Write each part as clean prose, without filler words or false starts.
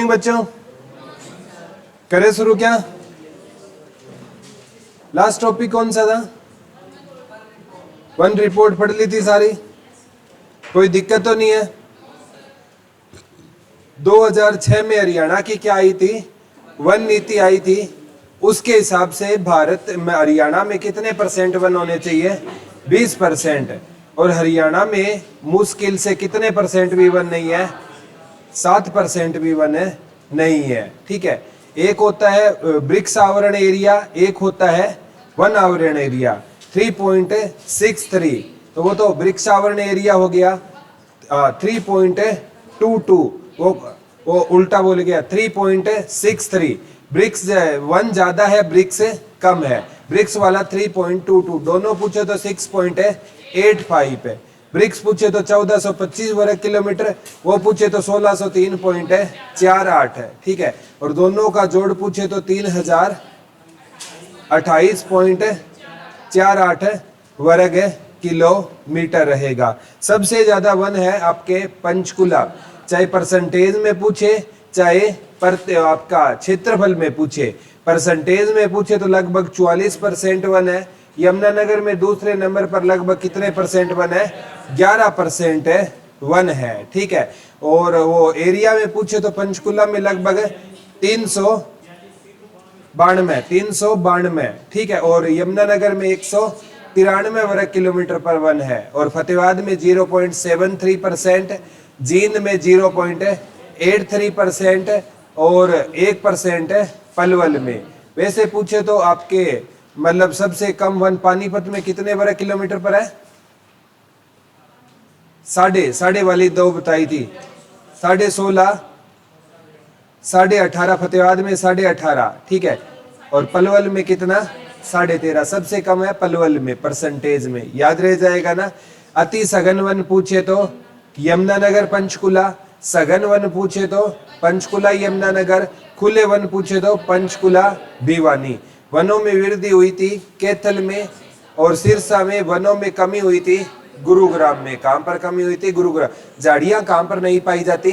बच्चों करें शुरू क्या? लास्ट टॉपिक कौन सा था? वन रिपोर्ट पढ़ ली थी सारी, कोई दिक्कत तो नहीं है? 2006 में हरियाणा की क्या आई थी? वन नीति आई थी। उसके हिसाब से भारत में हरियाणा में कितने परसेंट वन होने चाहिए? 20%। और हरियाणा में मुश्किल से कितने परसेंट भी वन नहीं है? 7% भी वन नहीं है। ठीक है, एक होता है ब्रिक्स आवरण एरिया, एक होता है वन आवरण एरिया 3.63। तो वो तो ब्रिक्स आवरण एरिया हो गया 3.22, वो उल्टा बोल गया 3.63। ब्रिक्स वन ज्यादा है, ब्रिक्स कम है। ब्रिक्स वाला 3.22, दोनों पूछे तो 6.85 है। ब्रिक्स पूछे तो 1425 वर्ग किलोमीटर, वो पूछे तो 1603.48 है। ठीक है, और दोनों का जोड़ पूछे तो 3028.48 वर्ग किलोमीटर रहेगा। सबसे ज्यादा वन है आपके पंचकुला, चाहे परसेंटेज में पूछे चाहे आपका क्षेत्रफल में पूछे। परसेंटेज में पूछे तो लगभग 44% वन है। यमुनानगर में दूसरे नंबर पर लगभग कितने परसेंट वन है? 11% वन है। ठीक है, और वो एरिया में पूछे तो पंचकुला में लगभग 392। ठीक है, और यमुनानगर में 193 वर्ग किलोमीटर पर वन है। और फतेहाबाद में 0.73%, जींद में 0.83% और 1% पलवल में। वैसे पूछे तो आपके मतलब सबसे कम वन पानीपत में कितने वर्ग किलोमीटर पर है? साढ़े वाली दो बताई थी, 16.5, 18.5 फतेहाबाद में 18.5। ठीक है, और पलवल में कितना? 13.5। सबसे कम है पलवल में परसेंटेज में, याद रह जाएगा ना। अति सघन वन पूछे तो यमुनानगर पंचकुला, सघन वन पूछे तो पंचकुला यमुनानगर, खुले वन पूछे तो पंचकुला भिवानी। वनों में वृद्धि हुई थी कैथल में, और सिरसा में वनों में कमी हुई थी गुरुग्राम में। कहां पर कमी हुई थी? गुरुग्राम। झाड़ियां कहां पर नहीं पाई जाती?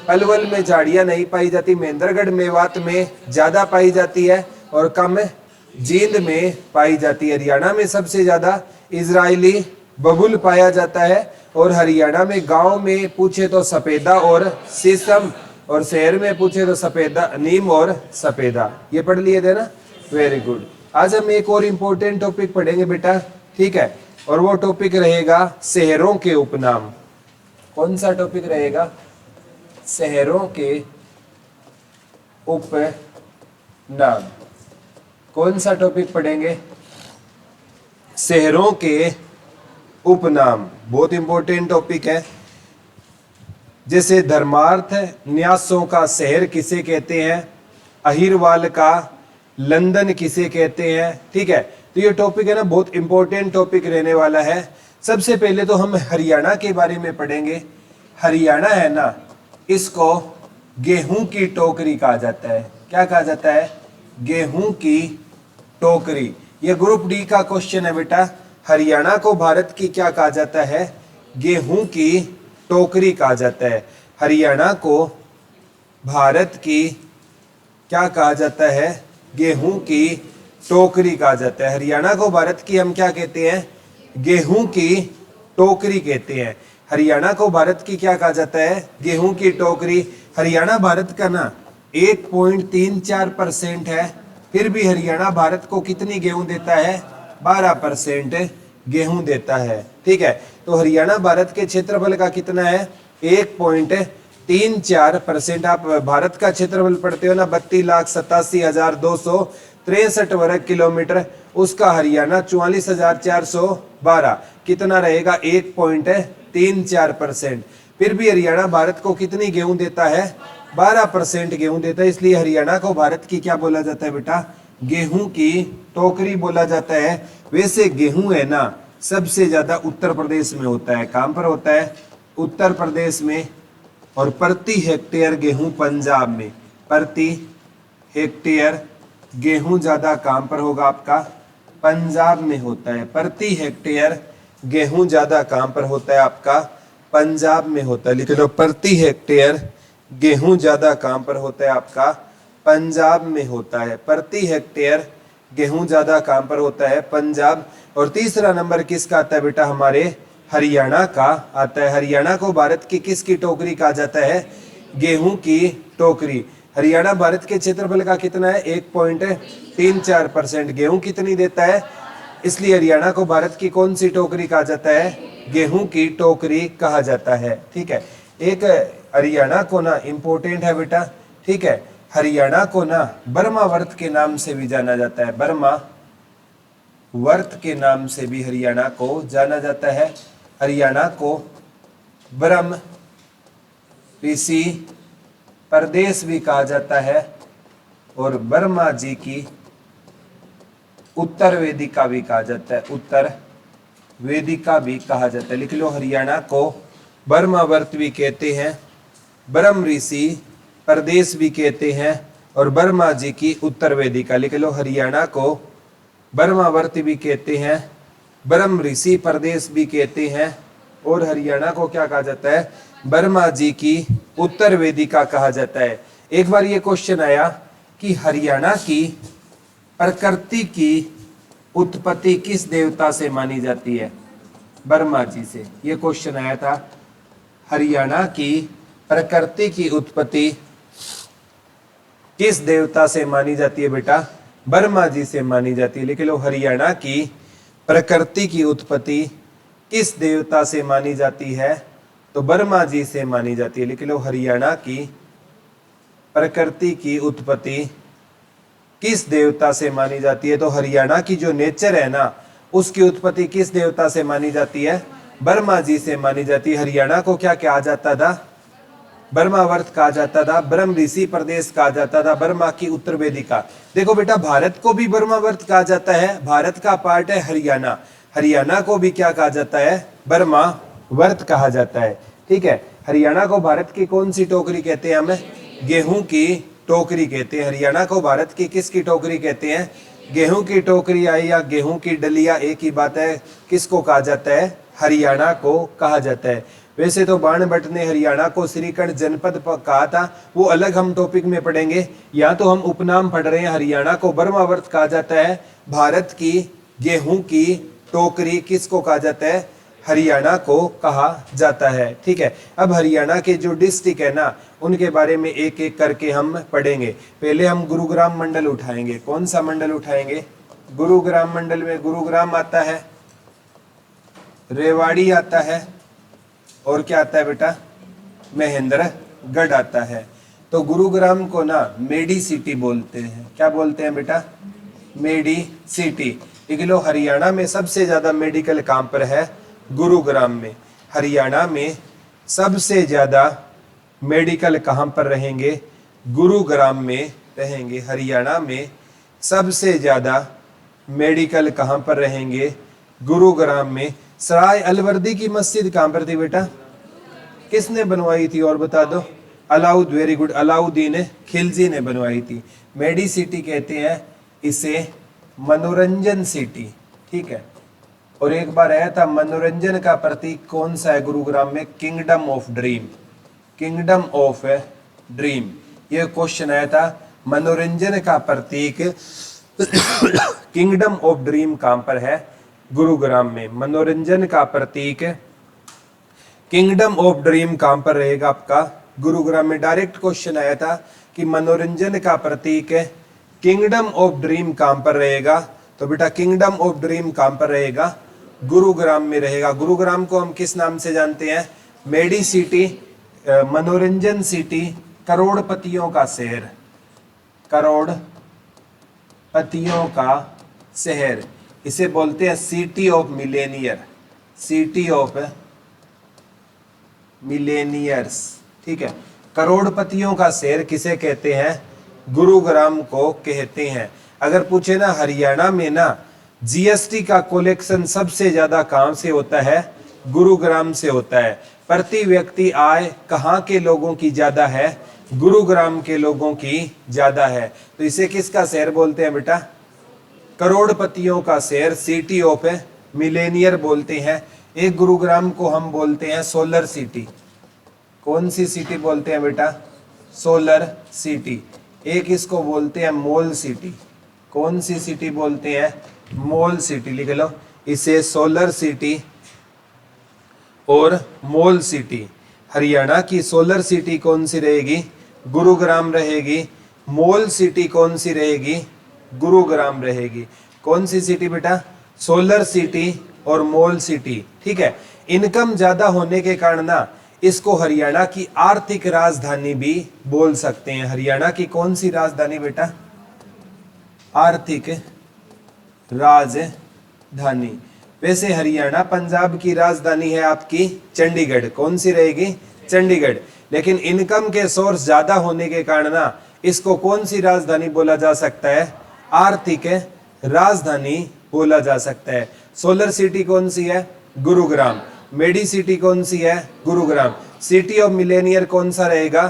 पलवल में झाड़ियां नहीं पाई जाती। महेंद्रगढ़ मेवात में ज्यादा पाई जाती है और कम जींद में पाई जाती है। हरियाणा में सबसे ज्यादा इजरायली बबुल पाया जाता है। और हरियाणा में गांव में पूछे तो सफेदा और शीशम, और शहर में पूछे तो सफेदा, नीम और सफेदा। ये पढ़ लिए थे ना? Very good. आज हम एक और इम्पोर्टेंट टॉपिक पढ़ेंगे बेटा। ठीक है, और वो टॉपिक रहेगा शहरों के उपनाम। कौन सा टॉपिक रहेगा? शहरों के उपनाम। कौन सा टॉपिक पढ़ेंगे? शहरों के उपनाम। बहुत इंपॉर्टेंट टॉपिक है। जैसे धर्मार्थ न्यासों का शहर किसे कहते हैं? अहिरवाल का लंदन किसे कहते हैं? ठीक है, तो ये टॉपिक है ना, बहुत इंपॉर्टेंट टॉपिक रहने वाला है। सबसे पहले तो हम हरियाणा के बारे में पढ़ेंगे। हरियाणा है ना, इसको गेहूं की टोकरी कहा जाता है। क्या कहा जाता है? गेहूं की टोकरी। ये ग्रुप डी का क्वेश्चन है बेटा। हरियाणा को भारत की क्या कहा जाता है? गेहूं की टोकरी कहा जाता है। हरियाणा को भारत की क्या कहा जाता है? गेहूं की टोकरी कहा जाता है। हरियाणा को भारत की हम क्या कहते हैं? गेहूं की टोकरी कहते हैं। हरियाणा को भारत की क्या कहा जाता है? गेहूं की टोकरी। हरियाणा भारत का ना 1.34% है, फिर भी हरियाणा भारत को कितनी गेहूं देता है? 12% गेहूं देता है। ठीक है, तो हरियाणा भारत के क्षेत्रफल का कितना है? 1.34%। आप भारत का क्षेत्रफल पढ़ते हो ना, 32,87,263 वर्ग किलोमीटर। उसका हरियाणा 44,412 कितना रहेगा? 1.34%। फिर भी हरियाणा भारत को कितनी गेहूं देता है? 12% गेहूं देता है। इसलिए हरियाणा को भारत की क्या बोला जाता है बेटा? गेहूं की टोकरी बोला जाता है। वैसे गेहूं है ना, सबसे ज्यादा उत्तर प्रदेश में होता है। कहां पर होता है? उत्तर प्रदेश में। और प्रति हेक्टेयर गेहूं पंजाब में। प्रति हेक्टेयर गेहूं ज्यादा कहां पर होगा आपका? पंजाब में होता है। प्रति हेक्टेयर गेहूं ज्यादा कहां पर होता है आपका? पंजाब में होता है। लिख लो, प्रति हेक्टेयर गेहूं ज्यादा कहां पर होता है आपका? पंजाब में होता है। प्रति हेक्टेयर गेहूं ज्यादा कहां पर होता है? पंजाब। और तीसरा नंबर किसका आता है बेटा? हमारे हरियाणा का आता है। हरियाणा को भारत की किसकी टोकरी कहा जाता है? गेहूं की टोकरी। हरियाणा भारत के क्षेत्रफल का कितना है? 1.34%। गेहूं कितनी देता है? इसलिए हरियाणा को भारत की कौन सी टोकरी कहा जाता है? गेहूं की टोकरी कहा जाता है। ठीक है, एक हरियाणा को ना इंपॉर्टेंट है बेटा, ठीक है, हरियाणा को ना बर्मावर्त के नाम से भी जाना जाता है। बर्मा वर्त के नाम से भी हरियाणा को जाना जाता है। हरियाणा को ब्रह्म ऋषि प्रदेश भी कहा जाता है और बर्मा जी की उत्तर वेदिका भी कहा जाता है। उत्तर वेदिका भी कहा जाता है। लिख लो, हरियाणा को बर्मावर्त भी कहते हैं, ब्रह्म ऋषि प्रदेश भी कहते हैं और बर्मा जी की उत्तर वेदिका। लिख लो, हरियाणा को बर्मावर्त भी कहते हैं, ब्रह्म ऋषि प्रदेश भी कहते हैं और हरियाणा को क्या कहा जाता है? बर्मा जी की उत्तर वेदिका कहा जाता है। एक बार ये क्वेश्चन आया कि हरियाणा की प्रकृति की उत्पत्ति किस देवता से मानी जाती है? बर्मा जी से। ये क्वेश्चन आया था, हरियाणा की प्रकृति की उत्पत्ति किस देवता से मानी जाती है बेटा? बर्मा जी से मानी जाती है। लिख लो, हरियाणा की प्रकृति की उत्पत्ति किस देवता से मानी जाती है? तो बर्मा जी से मानी जाती है। लिख लो, हरियाणा की प्रकृति की उत्पत्ति किस देवता से मानी जाती है? तो हरियाणा की जो नेचर है ना, उसकी उत्पत्ति किस देवता से मानी जाती है? बर्मा जी से मानी जाती है। हरियाणा को क्या कहा जाता था? बर्मावर्त कहा जाता था, ब्रह्म ऋषि प्रदेश कहा जाता था, बर्मा की उत्तर वेदिका। देखो बेटा, भारत को भी बर्मावर्त कहा जाता है, भारत का पार्ट है हरियाणा। हरियाणा को भी क्या कहा जाता है? बर्मावर्त कहा जाता है। ठीक है, हरियाणा को भारत की कौन सी टोकरी कहते हैं? हमें गेहूं की टोकरी कहते हैं। हरियाणा को भारत की किसकी टोकरी कहते हैं? गेहूं की टोकरी आई या गेहूं की डलिया, एक ही बात है। किसको कहा जाता है? हरियाणा को कहा जाता है। वैसे तो बाणभट्ट ने हरियाणा को श्रीखंड जनपद कहा था, वो अलग हम टॉपिक में पढ़ेंगे। यहाँ तो हम उपनाम पढ़ रहे हैं। हरियाणा को बर्मावर्त कहा जाता है। भारत की गेहूं की टोकरी किसको कहा जाता है? हरियाणा को कहा जाता है। ठीक है, अब हरियाणा के जो डिस्ट्रिक्ट है ना, उनके बारे में एक एक करके हम पढ़ेंगे। पहले हम गुरुग्राम मंडल उठाएंगे। कौन सा मंडल उठाएंगे? गुरुग्राम मंडल में गुरुग्राम आता है, रेवाड़ी आता है और क्या आता है बेटा? महेंद्रगढ़ आता है। तो गुरुग्राम को ना मेडी सिटी बोलते हैं। क्या बोलते हैं बेटा? Medicity. लिख लो, हरियाणा में सबसे ज्यादा मेडिकल कहां पर है? गुरुग्राम में। हरियाणा में सबसे ज्यादा मेडिकल कहां पर रहेंगे? गुरुग्राम में रहेंगे। हरियाणा में सबसे ज्यादा मेडिकल कहां पर रहेंगे? गुरुग्राम में। सराय अलवर्दी की मस्जिद कहां पर थी बेटा? किसने बनवाई थी और बता दो? वेरी गुड, अलाउद्दीन खिलजी ने बनवाई थी। मेडी सिटी कहते हैं इसे, मनोरंजन सिटी। ठीक है, और एक बार आया था, मनोरंजन का प्रतीक कौन सा है गुरुग्राम में? Kingdom of dream. Kingdom of dream, ये क्वेश्चन आया था। मनोरंजन का प्रतीक किंगडम ऑफ ड्रीम कहां पर है? गुरुग्राम में। मनोरंजन का प्रतीक किंगडम ऑफ ड्रीम कहां पर रहेगा आपका? गुरुग्राम में। डायरेक्ट क्वेश्चन आया था कि मनोरंजन का प्रतीक किंगडम ऑफ ड्रीम कहां पर रहेगा? तो बेटा किंगडम ऑफ ड्रीम कहां पर रहेगा? गुरुग्राम में रहेगा। गुरुग्राम को हम किस नाम से जानते हैं? मेडी सिटी, मनोरंजन सिटी, करोड़पतियों का शहर, करोड़पतियों का शहर। इसे बोलते हैं city of Millionaire, city of millionaires. ठीक है, करोड़पतियों का शहर किसे कहते हैं? गुरुग्राम को कहते हैं। अगर पूछे ना, हरियाणा में ना जीएसटी का कलेक्शन सबसे ज्यादा कहां से होता है? गुरुग्राम से होता है। प्रति व्यक्ति आय कहां के लोगों की ज्यादा है? गुरुग्राम के लोगों की ज्यादा है। तो इसे किसका शहर बोलते हैं बेटा? करोड़पतियों का शहर, सिटी ऑफ मिलेनियर बोलते हैं। एक गुरुग्राम को हम बोलते हैं सोलर सिटी। कौन सी सिटी बोलते हैं बेटा? सोलर सिटी, एक इसको बोलते हैं मोल सिटी। कौन सी सिटी बोलते हैं? मोल सिटी। लिख लो इसे, सोलर सिटी और मोल सिटी। हरियाणा की सोलर सिटी कौन सी रहेगी? गुरुग्राम रहेगी। मोल सिटी कौन सी रहेगी? गुरुग्राम रहेगी। कौन सी सिटी बेटा? सोलर सिटी और मोल सिटी। ठीक है, इनकम ज्यादा होने के कारण ना इसको हरियाणा की आर्थिक राजधानी भी बोल सकते हैं। हरियाणा की कौन सी राजधानी बेटा? आर्थिक राजधानी। वैसे हरियाणा पंजाब की राजधानी है आपकी चंडीगढ़। कौन सी रहेगी? चंडीगढ़। लेकिन इनकम के सोर्स ज्यादा होने के कारण ना इसको कौन सी राजधानी बोला जा सकता है? आर्थिक राजधानी बोला जा सकता है। सोलर सिटी कौन सी है? गुरुग्राम। मेडी सिटी कौन सी है? गुरुग्राम। सिटी ऑफ मिलेनियर कौन सा रहेगा?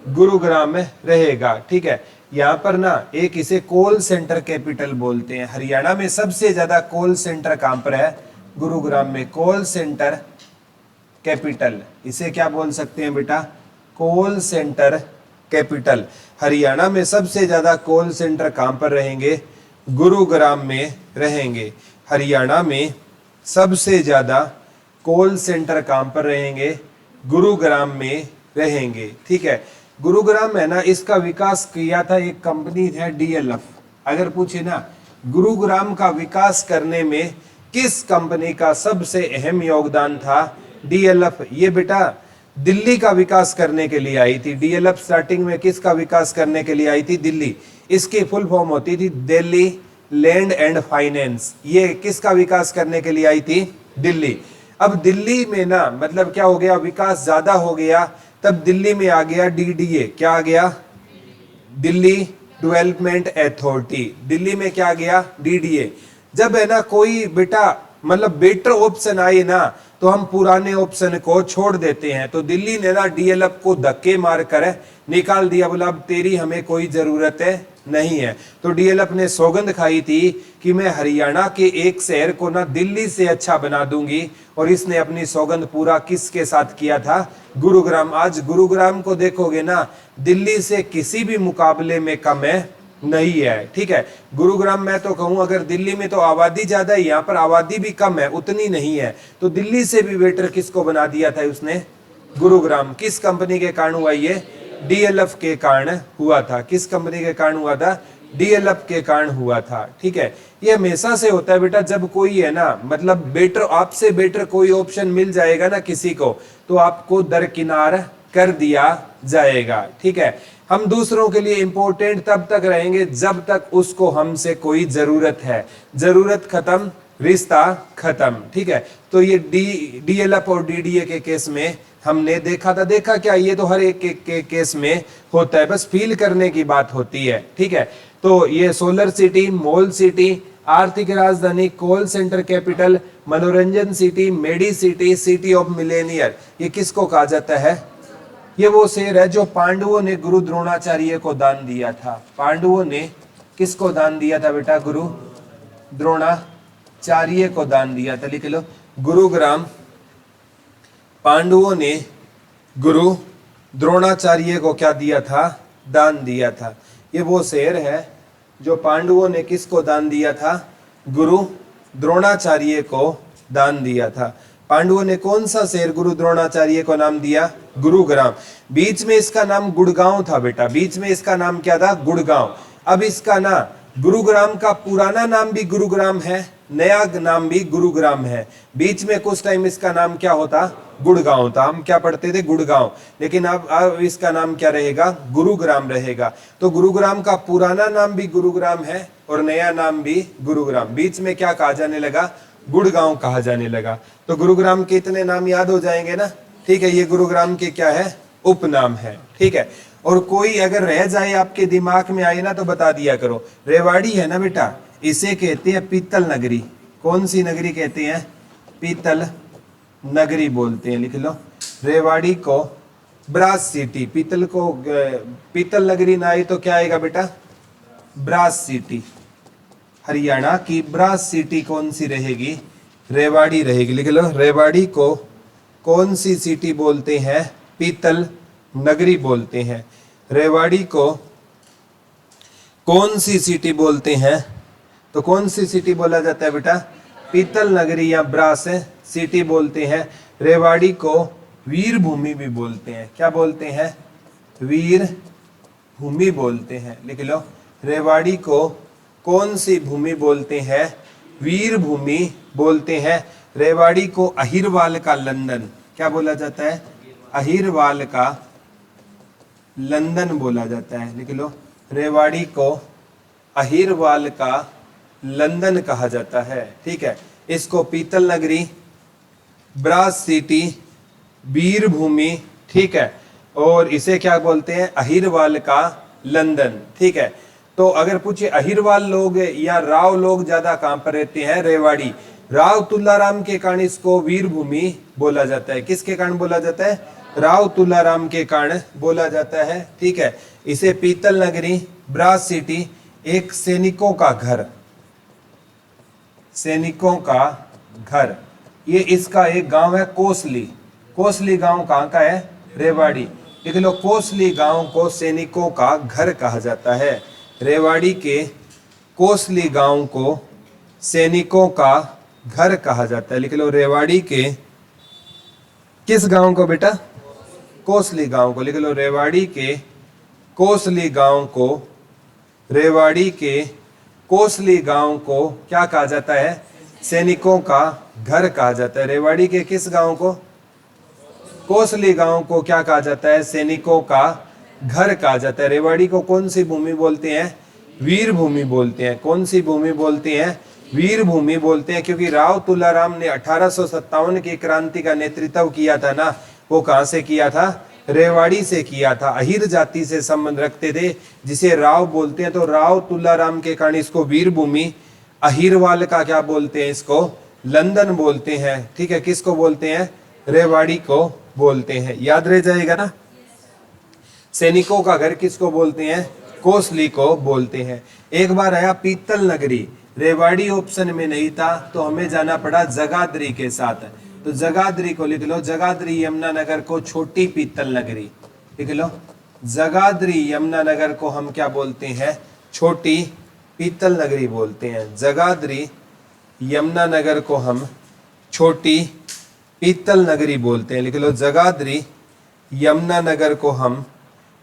गुरुग्राम में रहेगा। ठीक है, यहाँ पर ना एक इसे कोल सेंटर कैपिटल बोलते हैं। हरियाणा में सबसे ज्यादा कोल सेंटर कहां पर है? गुरुग्राम में। कोल सेंटर कैपिटल, इसे क्या बोल सकते हैं बेटा? कोल सेंटर कैपिटल। हरियाणा में सबसे ज्यादा कोल सेंटर कहां पर रहेंगे? गुरुग्राम में रहेंगे। हरियाणा में सबसे ज्यादा कोल सेंटर कहां पर रहेंगे? गुरुग्राम में रहेंगे। ठीक है, गुरुग्राम है ना, इसका विकास किया था एक कंपनी है डीएलएफ। अगर पूछे ना गुरुग्राम का विकास करने में किस कंपनी का सबसे अहम योगदान था? डीएलएफ। ये बेटा दिल्ली का विकास करने के लिए आई थी। डीएलएफ स्टार्टिंग में किसका विकास करने के लिए आई थी? दिल्ली। इसकी फुल फॉर्म होती थी दिल्ली लैंड एंड फाइनेंस। ये किसका विकास करने के लिए आई थी? दिल्ली। अब दिल्ली में ना मतलब क्या हो गया? विकास ज्यादा हो गया, तब दिल्ली में आ गया डीडीए। क्या आ गया? Delhi development authority. दिल्ली में क्या आ गया? डीडीए। जब है ना कोई बेटा मतलब बेटर ऑप्शन आए ना तो हम पुराने ऑप्शन को छोड़ देते हैं। तो दिल्ली ने ना डीएलएफ को धक्के मार कर निकाल दिया, बोला अब तेरी हमें कोई जरूरत नहीं है। तो डीएलएफ ने सौगंध खाई थी कि मैं हरियाणा के एक शहर को ना दिल्ली से अच्छा बना दूंगी, और इसने अपनी सौगंध पूरा किसके साथ किया था? गुरुग्राम। आज गुरुग्राम को देखोगे ना दिल्ली से किसी भी मुकाबले में कम है नहीं है। ठीक है, गुरुग्राम मैं तो कहूं अगर दिल्ली में तो आबादी ज्यादा है, यहाँ पर आबादी भी कम है, उतनी नहीं है। तो दिल्ली से भी बेटर किसको बना दिया था उसने? गुरुग्राम। किस कंपनी के कारण हुआ ये? डीएलएफ के कारण हुआ था। किस कंपनी के कारण हुआ था? डीएलएफ के कारण हुआ था। ठीक है, ये हमेशा से होता है बेटा, जब कोई है ना मतलब बेटर, आपसे बेटर कोई ऑप्शन मिल जाएगा ना किसी को, तो आपको दरकिनार कर दिया जाएगा। ठीक है, हम दूसरों के लिए इंपॉर्टेंट तब तक रहेंगे जब तक उसको हमसे कोई जरूरत है। जरूरत खत्म, रिश्ता खत्म। ठीक है, तो ये डीएलएफ और डीडीए के केस में हमने देखा था। देखा क्या? ये तो हर एक के केस में होता है, बस फील करने की बात होती है। ठीक है, तो ये सोलर सिटी, मोल सिटी, आर्थिक राजधानी, कोल सेंटर कैपिटल, मनोरंजन city, Medicity, city of millionaire, ये किसको कहा जाता है? ये वो शेर है जो पांडवों ने गुरु द्रोणाचार्य को दान दिया था। पांडवों ने किसको दान दिया था बेटा? गुरु द्रोणाचार्य को दान दिया था। लिख लो, गुरुग्राम पांडवों ने गुरु द्रोणाचार्य को क्या दिया था? दान दिया था। ये वो शेर है जो पांडवों ने किसको दान दिया था? गुरु द्रोणाचार्य को दान दिया था। पांडवों ने कौन सा शहर गुरु द्रोणाचार्य को नाम दिया? गुरुग्राम। बीच में इसका नाम गुड़गांव था बेटा, बीच में इसका नाम क्या था? गुड़गांव। अब इसका ना गुरुग्राम का पुराना नाम भी गुरुग्राम है, नया नाम भी गुरुग्राम है। बीच में कुछ टाइम इसका नाम क्या होता? गुड़गांव था। हम क्या पढ़ते थे? गुड़गांव। लेकिन अब इसका नाम क्या रहेगा? गुरुग्राम रहेगा। तो गुरुग्राम का पुराना नाम भी गुरुग्राम है और नया नाम भी गुरुग्राम। बीच में क्या कहा जाने लगा? गुड़गांव कहा जाने लगा। तो गुरुग्राम के इतने नाम याद हो जाएंगे ना। ठीक है, ये गुरुग्राम के क्या है? उपनाम है। ठीक है, और कोई अगर रह जाए आपके दिमाग में आए ना तो बता दिया करो। रेवाड़ी है ना बेटा, इसे कहते हैं पीतल नगरी। कौन सी नगरी कहते हैं? पीतल नगरी बोलते हैं। लिख लो, रेवाड़ी को ब्रास सिटी। पीतल को पीतल नगरी ना आई तो क्या आएगा बेटा? Brass city. हरियाणा की ब्रास सिटी कौन सी रहेगी? रेवाड़ी रहेगी। लिख लो, रेवाड़ी को कौन सी सिटी बोलते हैं? पीतल नगरी बोलते हैं। रेवाड़ी को कौन सी सिटी बोलते हैं? तो कौन सी सिटी बोला जाता है बेटा? पीतल नगरी या ब्रास सिटी बोलते हैं। रेवाड़ी को वीर भूमि भी बोलते हैं। क्या बोलते हैं? वीर भूमि बोलते हैं। लिख लो, रेवाड़ी को कौन सी भूमि बोलते हैं? वीर भूमि बोलते हैं। रेवाड़ी को अहिरवाल का लंदन क्या बोला जाता है? अहिरवाल का लंदन बोला जाता है। लिख लो, रेवाड़ी को अहिरवाल का लंदन कहा जाता है। ठीक है, इसको पीतल नगरी, ब्रास सिटी, वीर भूमि, ठीक है, और इसे क्या बोलते हैं? अहिरवाल का लंदन। ठीक है, तो अगर पूछे अहिरवाल लोग या राव लोग ज्यादा कहां पर रहते हैं? रेवाड़ी। राव तुलाराम के कारण इसको वीर भूमि बोला जाता है। किसके कारण बोला जाता है? राव तुलाराम के कारण बोला जाता है। ठीक है, इसे पीतल नगरी, ब्रास सिटी, एक सैनिकों का घर, सैनिकों का घर, ये इसका एक गांव है कोसली। कोसली गांव कहाँ का है? रेवाड़ी। लिख लो, कोसली गांव को सैनिकों का घर कहा जाता है। रेवाड़ी के कोसली गांव को सैनिकों का घर कहा जाता है। लिख लो, रेवाड़ी के किस गांव को बेटा? कोसली गांव को। लिख लो, रेवाड़ी के कोसली गांव को, रेवाड़ी के कोसली गांव को क्या कहा जाता है? सैनिकों का घर कहा जाता है। रेवाड़ी के किस गांव को? कोसली गांव को क्या कहा जाता है? सैनिकों का घर कहा जाता है। रेवाड़ी को कौन सी भूमि बोलते हैं? वीर भूमि बोलते हैं। कौन सी भूमि बोलते हैं? वीर भूमि बोलते हैं, क्योंकि राव तुलाराम ने 1857 की क्रांति का नेतृत्व किया था ना, वो कहां से किया था? रेवाड़ी से किया था। अहिर जाति से संबंध रखते थे, जिसे राव बोलते हैं। तो राव तुलाराम के कारण इसको वीर भूमि, अहिरवाल का क्या बोलते हैं? इसको लंदन बोलते हैं। ठीक है, किसको बोलते हैं? रेवाड़ी को बोलते हैं। याद रह जाएगा ना। सैनिकों का घर किसको बोलते हैं? कोसली को बोलते हैं। एक बार आया पीतल नगरी, रेवाड़ी ऑप्शन में नहीं था तो हमें जाना पड़ा जगाधरी के साथ। तो जगाधरी को लिख लो, जगाधरी यमुनानगर को छोटी पीतल नगरी। लिख लो, जगाधरी यमुनानगर को हम क्या बोलते हैं? छोटी पीतल नगरी बोलते हैं। जगाधरी यमुनानगर को हम छोटी पीतल नगरी बोलते हैं। लिख लो, जगाधरी यमुनानगर को हम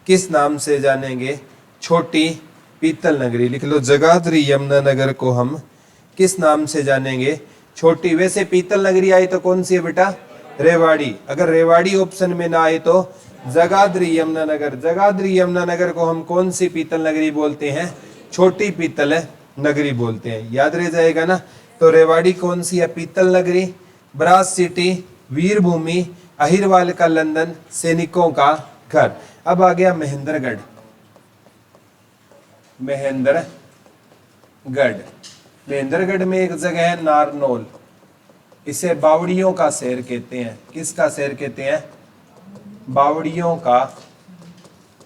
किस नाम से जानेंगे? छोटी पीतल नगरी। लिख लो, जगाधरी यमुनानगर को हम किस नाम से जानेंगे? छोटी। वैसे पीतल नगरी आई तो कौन सी है बेटा? रेवाड़ी। अगर रेवाड़ी ऑप्शन में ना आए तो जगाधरी यमुनानगर। जगाधरी यमुनानगर को हम कौन सी पीतल नगरी बोलते हैं? छोटी पीतल नगरी बोलते हैं। याद रह जाएगा ना। तो रेवाड़ी कौन सी है? पीतल नगरी, ब्रास सिटी, वीर भूमि, अहिरवाल का लंदन, सैनिकों का घर। अब आ गया महेंद्रगढ़। महेंद्रगढ़, महेंद्रगढ़ में एक जगह है नारनौल, इसे बावड़ियों का शहर कहते हैं। किसका शहर कहते हैं? बावड़ियों का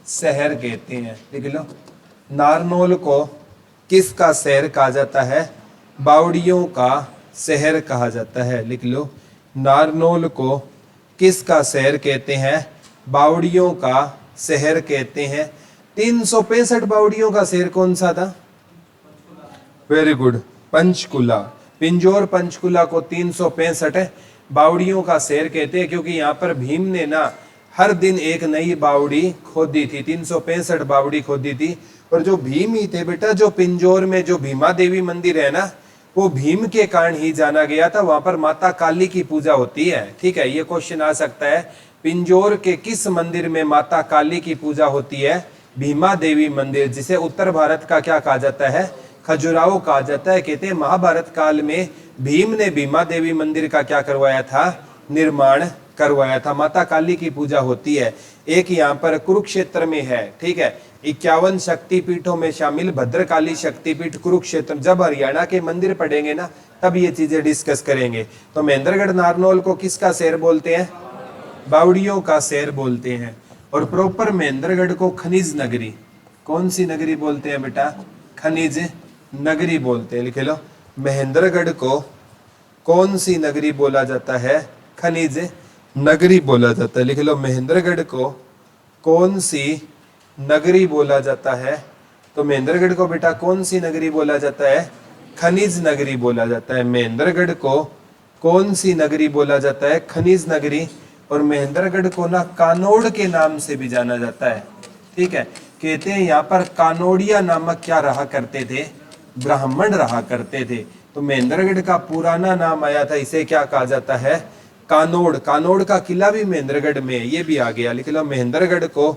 शहर कहते हैं। लिख लो, नारनौल को किसका शहर कहा जाता है? बावड़ियों का शहर कहा जाता है। लिख लो, नारनौल को किसका शहर कहते हैं? बावड़ियों का शहर कहते हैं। 365 बावड़ियों का शहर कौन सा था? Very good, Panchkula. पिंजौर पंचकुला को 365 बावड़ियों का शहर कहते हैं, क्योंकि यहाँ पर भीम ने ना हर दिन एक नई बावड़ी खोदी थी। 365 बावड़ी खोदी थी। और जो भीम ही थे बेटा, जो पिंजौर में जो भीमा देवी मंदिर है ना, वो भीम के कारण ही जाना गया था। वहां पर माता काली की पूजा होती है। ठीक है, ये क्वेश्चन आ सकता है, पिंजौर के किस मंदिर में माता काली की पूजा होती है? भीमा देवी मंदिर, जिसे उत्तर भारत का क्या कहा जाता है? खजुराहो कहा जाता है। कहते हैं महाभारत काल में भीम ने भीमा देवी मंदिर का क्या करवाया था? निर्माण करवाया था। माता काली की पूजा होती है। एक यहाँ पर कुरुक्षेत्र में है। ठीक है, 51 शक्तिपीठों में शामिल भद्रकाली शक्तिपीठ कुरुक्षेत्र। जब हरियाणा के मंदिर पढ़ेंगे ना, तब ये चीजें डिस्कस करेंगे। तो महेंद्रगढ़ नारनौल को किसका शहर बोलते हैं? बावड़ियों का शहर बोलते हैं। और प्रॉपर महेंद्रगढ़ को खनिज नगरी, कौन सी नगरी बोलते हैं बेटा? खनिज नगरी बोलते हैं। लिख लो, महेंद्रगढ़ को कौन सी नगरी बोला जाता है? खनिज नगरी बोला जाता है। लिख लो, महेंद्रगढ़ को कौन सी नगरी बोला जाता है, तो महेंद्रगढ़ को बेटा कौन सी नगरी बोला जाता है? खनिज नगरी बोला जाता है। महेंद्रगढ़ को कौन सी नगरी बोला जाता है? खनिज नगरी। और महेंद्रगढ़ को ना कानोड़ के नाम से भी जाना जाता है। ठीक है, कहते हैं यहाँ पर कानोड़िया नामक क्या रहा करते थे? ब्राह्मण रहा करते थे। तो महेंद्रगढ़ का पुराना नाम आया था, इसे क्या कहा जाता है? कानोड़। कानोड़ का किला भी महेंद्रगढ़ में है, ये भी आ गया। लिख लो, महेंद्रगढ़ को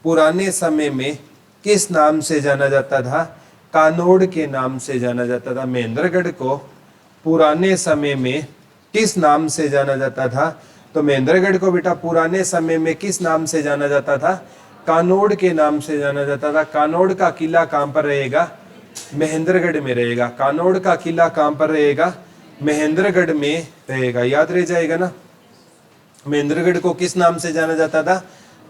पुराने समय में किस नाम से जाना जाता था? कानोड़ के नाम से जाना जाता था। महेंद्रगढ़ को पुराने समय में किस नाम से जाना जाता था? तो महेंद्रगढ़ को बेटा पुराने समय में किस नाम से जाना जाता था? कानोड़ के नाम से जाना जाता था। कानोड़ का किला कहां पर रहेगा? महेंद्रगढ़ में रहेगा। कानोड़ का किला कहां पर रहेगा? महेंद्रगढ़ में रहेगा। याद रह जाएगा ना। महेंद्रगढ़ को किस नाम से जाना जाता था?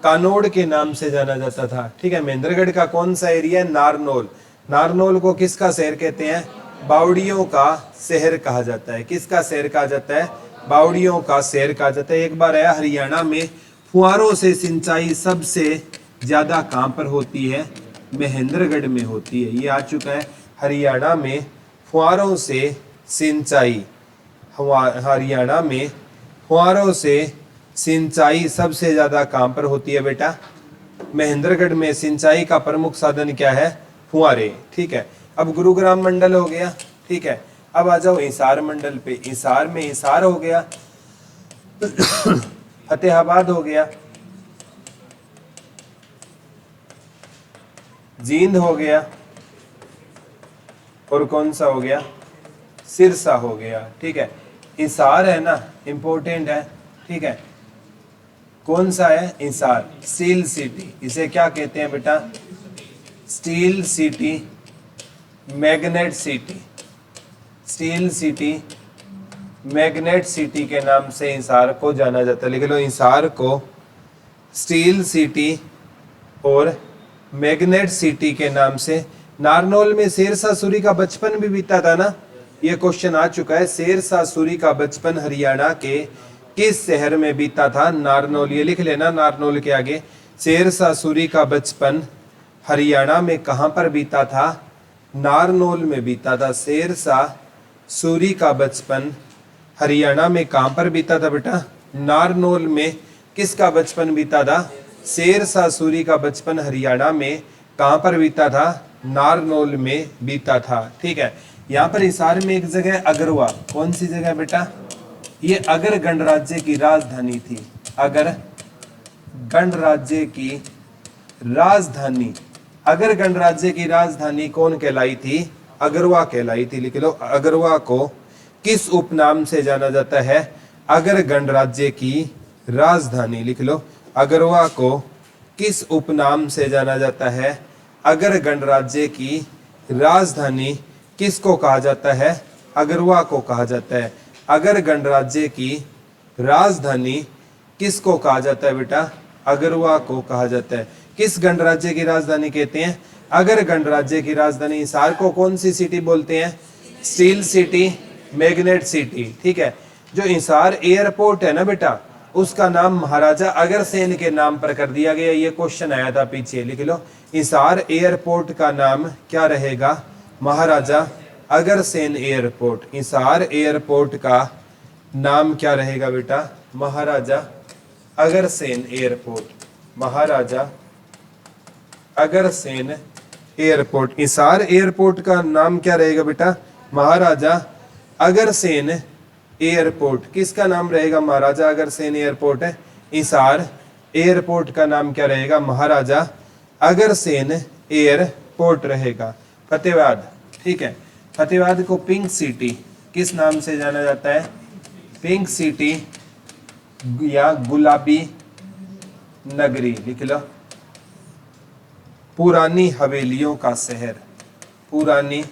कानोड़ के नाम से जाना जाता था। ठीक है, महेंद्रगढ़ का कौन सा एरिया है? नारनौल। नारनौल को किसका शहर कहते हैं? बावड़ियों का शहर कहा जाता है। किसका शहर कहा जाता है? बावड़ियों का शहर कहा जाता है। एक बार है, हरियाणा में फुहारों से सिंचाई सबसे ज्यादा कहां पर होती है? महेंद्रगढ़ में होती है। ये आ चुका है, हरियाणा में फुहारों से सिंचाई, हरियाणा में फुहारों से सिंचाई सबसे ज्यादा कहां पर होती है बेटा? महेंद्रगढ़ में। सिंचाई का प्रमुख साधन क्या है? फुहारे। ठीक है, अब गुरुग्राम मंडल हो गया। ठीक है, अब आ जाओ हिसार मंडल पे। हिसार में हिसार हो गया, फतेहाबाद हो गया, जींद हो गया, और कौन सा हो गया? सिरसा हो गया। ठीक है, हिसार है ना, इंपॉर्टेंट है। ठीक है, कौन सा है? Hisar, steel city. इसे क्या कहते हैं बेटा? Steel city, magnet city. Steel city, magnet city के नाम से हिसार को जाना जाता है। लिख लो, हिसार को स्टील सिटी और मैग्नेट सिटी के नाम से। नारनौल में शेरशाह सूरी का बचपन भी बीता था ना, ये क्वेश्चन आ चुका है। शेरशाह सूरी का बचपन हरियाणा के किस शहर में बीता था? नारनौल। ये लिख लेना नारनौल के आगे। शेरशाह सूरी का बचपन हरियाणा में कहां पर बीता था? नारनौल में बीता था। शेरशाह सूरी का बचपन हरियाणा में कहां पर बीता था बेटा? नारनौल में। किसका बचपन बीता था? शेरशाह सूरी का बचपन हरियाणा में कहां पर बीता था? नारनौल में बीता था। ठीक है, यहाँ पर हिसार में एक जगह अगरवा। कौन सी जगह बेटा? ये अगर गणराज्य की राजधानी थी। अगर गणराज्य की राजधानी, अगर गणराज्य की राजधानी कौन कहलाई थी? अगरवा कहलाई थी। लिख लो, अगरवा को किस उपनाम से जाना जाता है? अगर गणराज्य की राजधानी। लिख लो, अगरवा को किस उपनाम से जाना जाता है? अगर गणराज्य की राजधानी किसको कहा जाता है? अगरवा को कहा जाता है। अगर गणराज्य की राजधानी किसको कहा जाता है बेटा? अगरवा को कहा जाता है। किस गणराज्य की राजधानी कहते हैं? अगर गणराज्य की राजधानी। हिसार को कौन सी सिटी बोलते हैं? Steel city, magnet city. ठीक है, जो हिसार एयरपोर्ट है ना बेटा, उसका नाम महाराजा अग्रसेन के नाम पर कर दिया गया। ये क्वेश्चन आया था पीछे। लिख लो, हिसार एयरपोर्ट का नाम क्या रहेगा? महाराजा अग्रसेन एयरपोर्ट। हिसार एयरपोर्ट का नाम क्या रहेगा बेटा? Maharaja Agrasen airport. Maharaja Agrasen airport. Hisar airport का नाम क्या रहेगा बेटा? महाराजा अग्रसेन एयरपोर्ट। किसका नाम रहेगा? महाराजा अग्रसेन एयरपोर्ट है। हिसार एयरपोर्ट का नाम क्या रहेगा? महाराजा अग्रसेन एयरपोर्ट रहेगा। फतेहाबाद। ठीक है, फतेहाबाद को पिंक सिटी किस नाम से जाना जाता है? पिंक सिटी या गुलाबी नगरी। लिख लो, पुरानी हवेलियों का शहर। पुरानी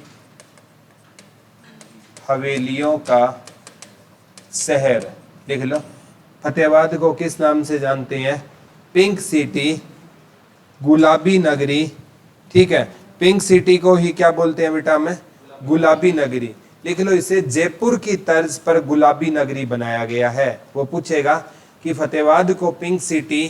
हवेलियों का शहर। लिख लो, फतेहाबाद को किस नाम से जानते हैं? पिंक सिटी, गुलाबी नगरी। ठीक है, पिंक सिटी को ही क्या बोलते हैं बेटा? में गुलाबी नगरी। लिख लो, इसे जयपुर की तर्ज पर गुलाबी नगरी बनाया गया है। वो पूछेगा कि फतेहाबाद को पिंक सिटी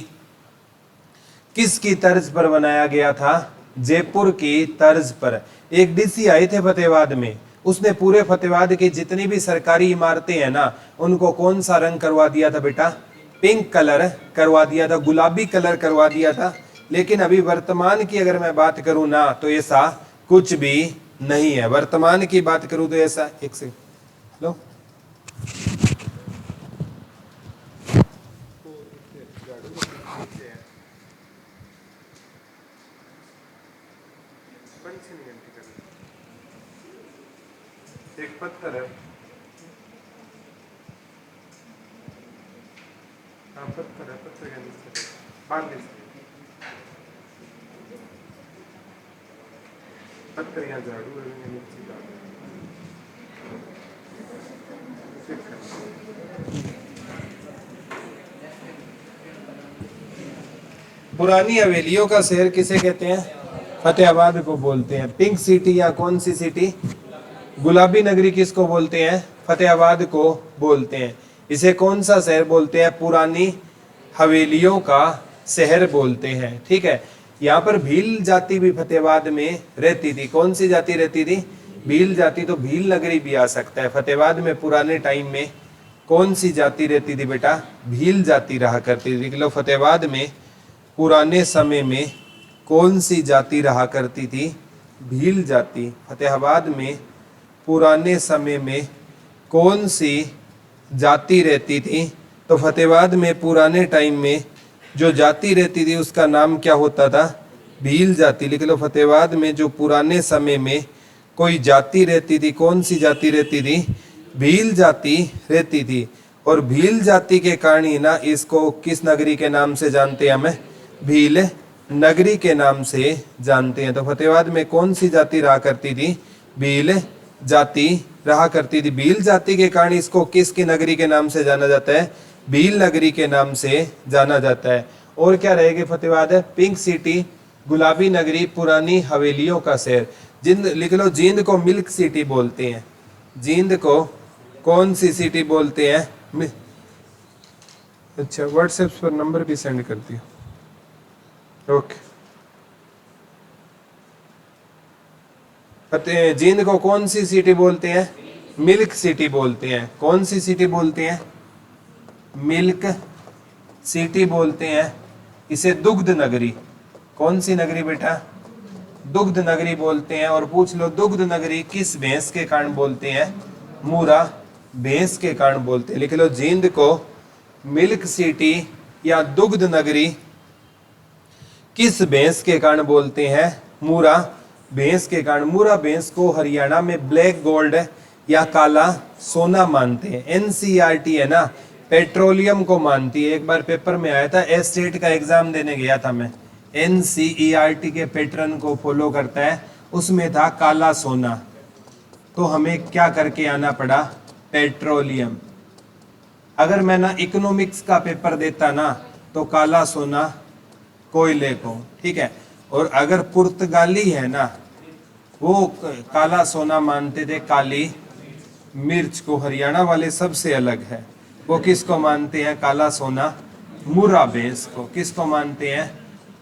किसकी तर्ज पर बनाया गया था? जयपुर की तर्ज पर। एक डीसी आए थे फतेहाबाद में, उसने पूरे फतेहाबाद की जितनी भी सरकारी इमारतें हैं ना, उनको कौन सा रंग करवा दिया था बेटा? पिंक कलर करवा दिया था, गुलाबी कलर करवा दिया था। लेकिन अभी वर्तमान की अगर मैं बात करूं ना, तो ऐसा कुछ भी नहीं है। वर्तमान की बात करूं तो ऐसा, एक सेकंड लो, एक पत्थर है, हाँ पत्थर है, पत्थर के नीचे बांध दे, पत्थर यहाँ झाड़ू है, नीचे डाल पुरानी हवेलियों का शहर किसे कहते हैं? फतेहाबाद को बोलते हैं। पिंक सिटी या कौन सी सिटी? गुलाबी नगरी किसको बोलते हैं? फतेहाबाद को बोलते हैं। इसे कौन सा शहर बोलते हैं? पुरानी हवेलियों का शहर बोलते हैं। ठीक है, यहाँ पर भील जाति भी फतेहाबाद में रहती थी। कौन सी जाति रहती थी? भील जाति। तो भील नगरी भी आ सकता है। फतेहाबाद में पुराने टाइम में कौन सी जाति रहती थी बेटा? भील जाति रहा करती थी। लो, फतेहाबाद में पुराने समय में कौन सी जाति रहा करती थी? भील जाति। फतेहाबाद में पुराने समय में कौन सी जाति रहती थी? तो फतेहाबाद में पुराने टाइम में जो जाति रहती थी उसका नाम क्या होता था? भील जाति। लिख लो, फतेहाबाद में जो पुराने समय में कोई जाति रहती थी, कौन सी जाति रहती थी? भील जाति रहती थी। और भील जाति के कारण ही ना इसको किस नगरी के नाम से जानते हैं? हमें भील नगरी के नाम से जानते हैं। तो फतेहाबाद में कौन सी जाति रहा करती थी? भील जाति रहा करती थी। भील जाति के कारण इसको किसकी नगरी के नाम से जाना जाता है? भील नगरी के नाम से जाना जाता है। और क्या रहेगी फतेहाबाद? पिंक सिटी, गुलाबी नगरी, पुरानी हवेलियों का शहर। जिंद लिख लो, जींद को मिल्क सिटी बोलते हैं। जींद को कौन सी सिटी बोलते हैं? अच्छा, व्हाट्सएप पर नंबर भी सेंड कर दिया। ओके। जींद को कौन सी सिटी बोलते हैं? मिल्क सिटी बोलते हैं। कौन सी सिटी बोलते हैं? मिल्क सिटी बोलते हैं। इसे दुग्ध नगरी, कौन सी नगरी बेटा? दुग्ध नगरी बोलते हैं। और पूछ लो, दुग्ध नगरी किस भैंस के कारण बोलते हैं? मूरा भैंस के कारण बोलते हैं। लिख लो, जींद को मिल्क सिटी या दुग्ध नगरी किस भैंस के कारण बोलते हैं? मूरा भैंस के कारण। मूरा भैंस को हरियाणा में ब्लैक गोल्ड या काला सोना मानते हैं। एनसीईआरटी है ना, पेट्रोलियम को मानती है। एक बार पेपर में आया था, एस्टेट का एग्जाम देने गया था मैं, एनसीईआरटी के पैटर्न को फॉलो करता है, उसमें था काला सोना। तो हमें क्या करके आना पड़ा? पेट्रोलियम। अगर मैं ना इकोनॉमिक्स का पेपर देता ना, तो काला सोना कोयले को, ठीक है। और अगर पुर्तगाली है ना, वो काला सोना मानते थे काली मिर्च को। हरियाणा वाले सबसे अलग है, वो किसको मानते हैं काला सोना? मूरा भैंस को। किसको मानते हैं?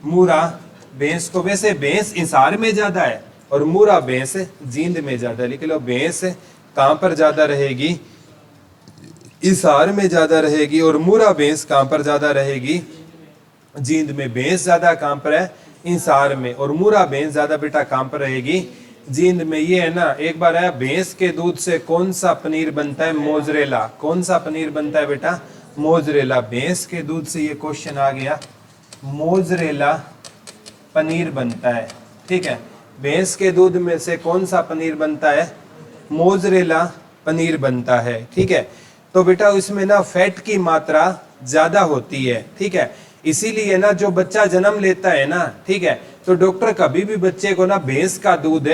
मूरा भैंस को। वैसे भैंस हिसार में ज्यादा है और मूरा भैंस जींद में ज्यादा है। लिख लो, भैंस कहाँ पर ज्यादा रहेगी? हिसार में ज्यादा रहेगी। और मूरा भैंस कहाँ पर ज्यादा रहेगी? जींद में। भैंस ज्यादा कहाँ पर है? हिसार में। और मूरा भैंस ज्यादा बेटा कहाँ पर रहेगी? जींद में। ये है ना, एक बार आया, भैंस के दूध से कौन सा पनीर बनता है? मोजरेला। कौन सा पनीर बनता है बेटा? मोजरेला। भैंस के दूध से ये क्वेश्चन आ गया, मोजरेला पनीर बनता है। ठीक है, भैंस के दूध में से कौन सा पनीर बनता है? मोजरेला पनीर बनता है। ठीक है, तो बेटा इसमें ना फैट की मात्रा ज्यादा होती है। ठीक है, इसीलिए ना जो बच्चा जन्म लेता है ना, ठीक है, तो डॉक्टर कभी भी बच्चे को ना भैंस का दूध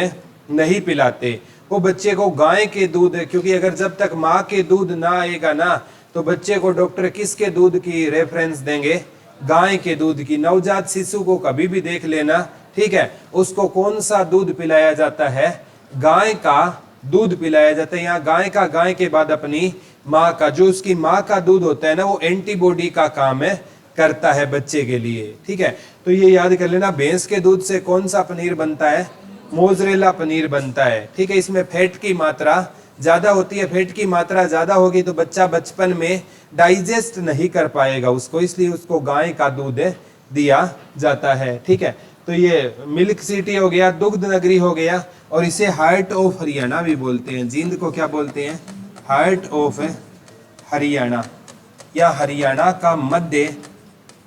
नहीं पिलाते, वो बच्चे को गाय के दूध, क्योंकि अगर जब तक माँ के दूध ना आएगा ना, तो बच्चे को डॉक्टर किसके दूध की रेफरेंस देंगे? गाय के दूध की। नवजात शिशु को कभी भी देख लेना, ठीक है, उसको कौन सा दूध पिलाया जाता है? गाय का दूध पिलाया जाता है। यहाँ गाय का के बाद अपनी माँ का, जो उसकी माँ का दूध होता है ना, वो एंटीबॉडी का काम करता है बच्चे के लिए, ठीक है। तो ये याद कर लेना, भैंस के दूध से कौन सा पनीर बनता है, मोजरेला पनीर बनता है, ठीक है। इसमें फैट की मात्रा ज्यादा होती है, फैट की मात्रा ज्यादा होगी तो बच्चा बचपन में डाइजेस्ट नहीं कर पाएगा उसको, इसलिए उसको गाय का दूध दिया जाता है, ठीक है। तो ये मिल्क सिटी हो गया, दुग्ध नगरी हो गया, और इसे हार्ट ऑफ हरियाणा भी बोलते हैं। जींद को क्या बोलते हैं, हार्ट ऑफ हरियाणा या हरियाणा का मध्य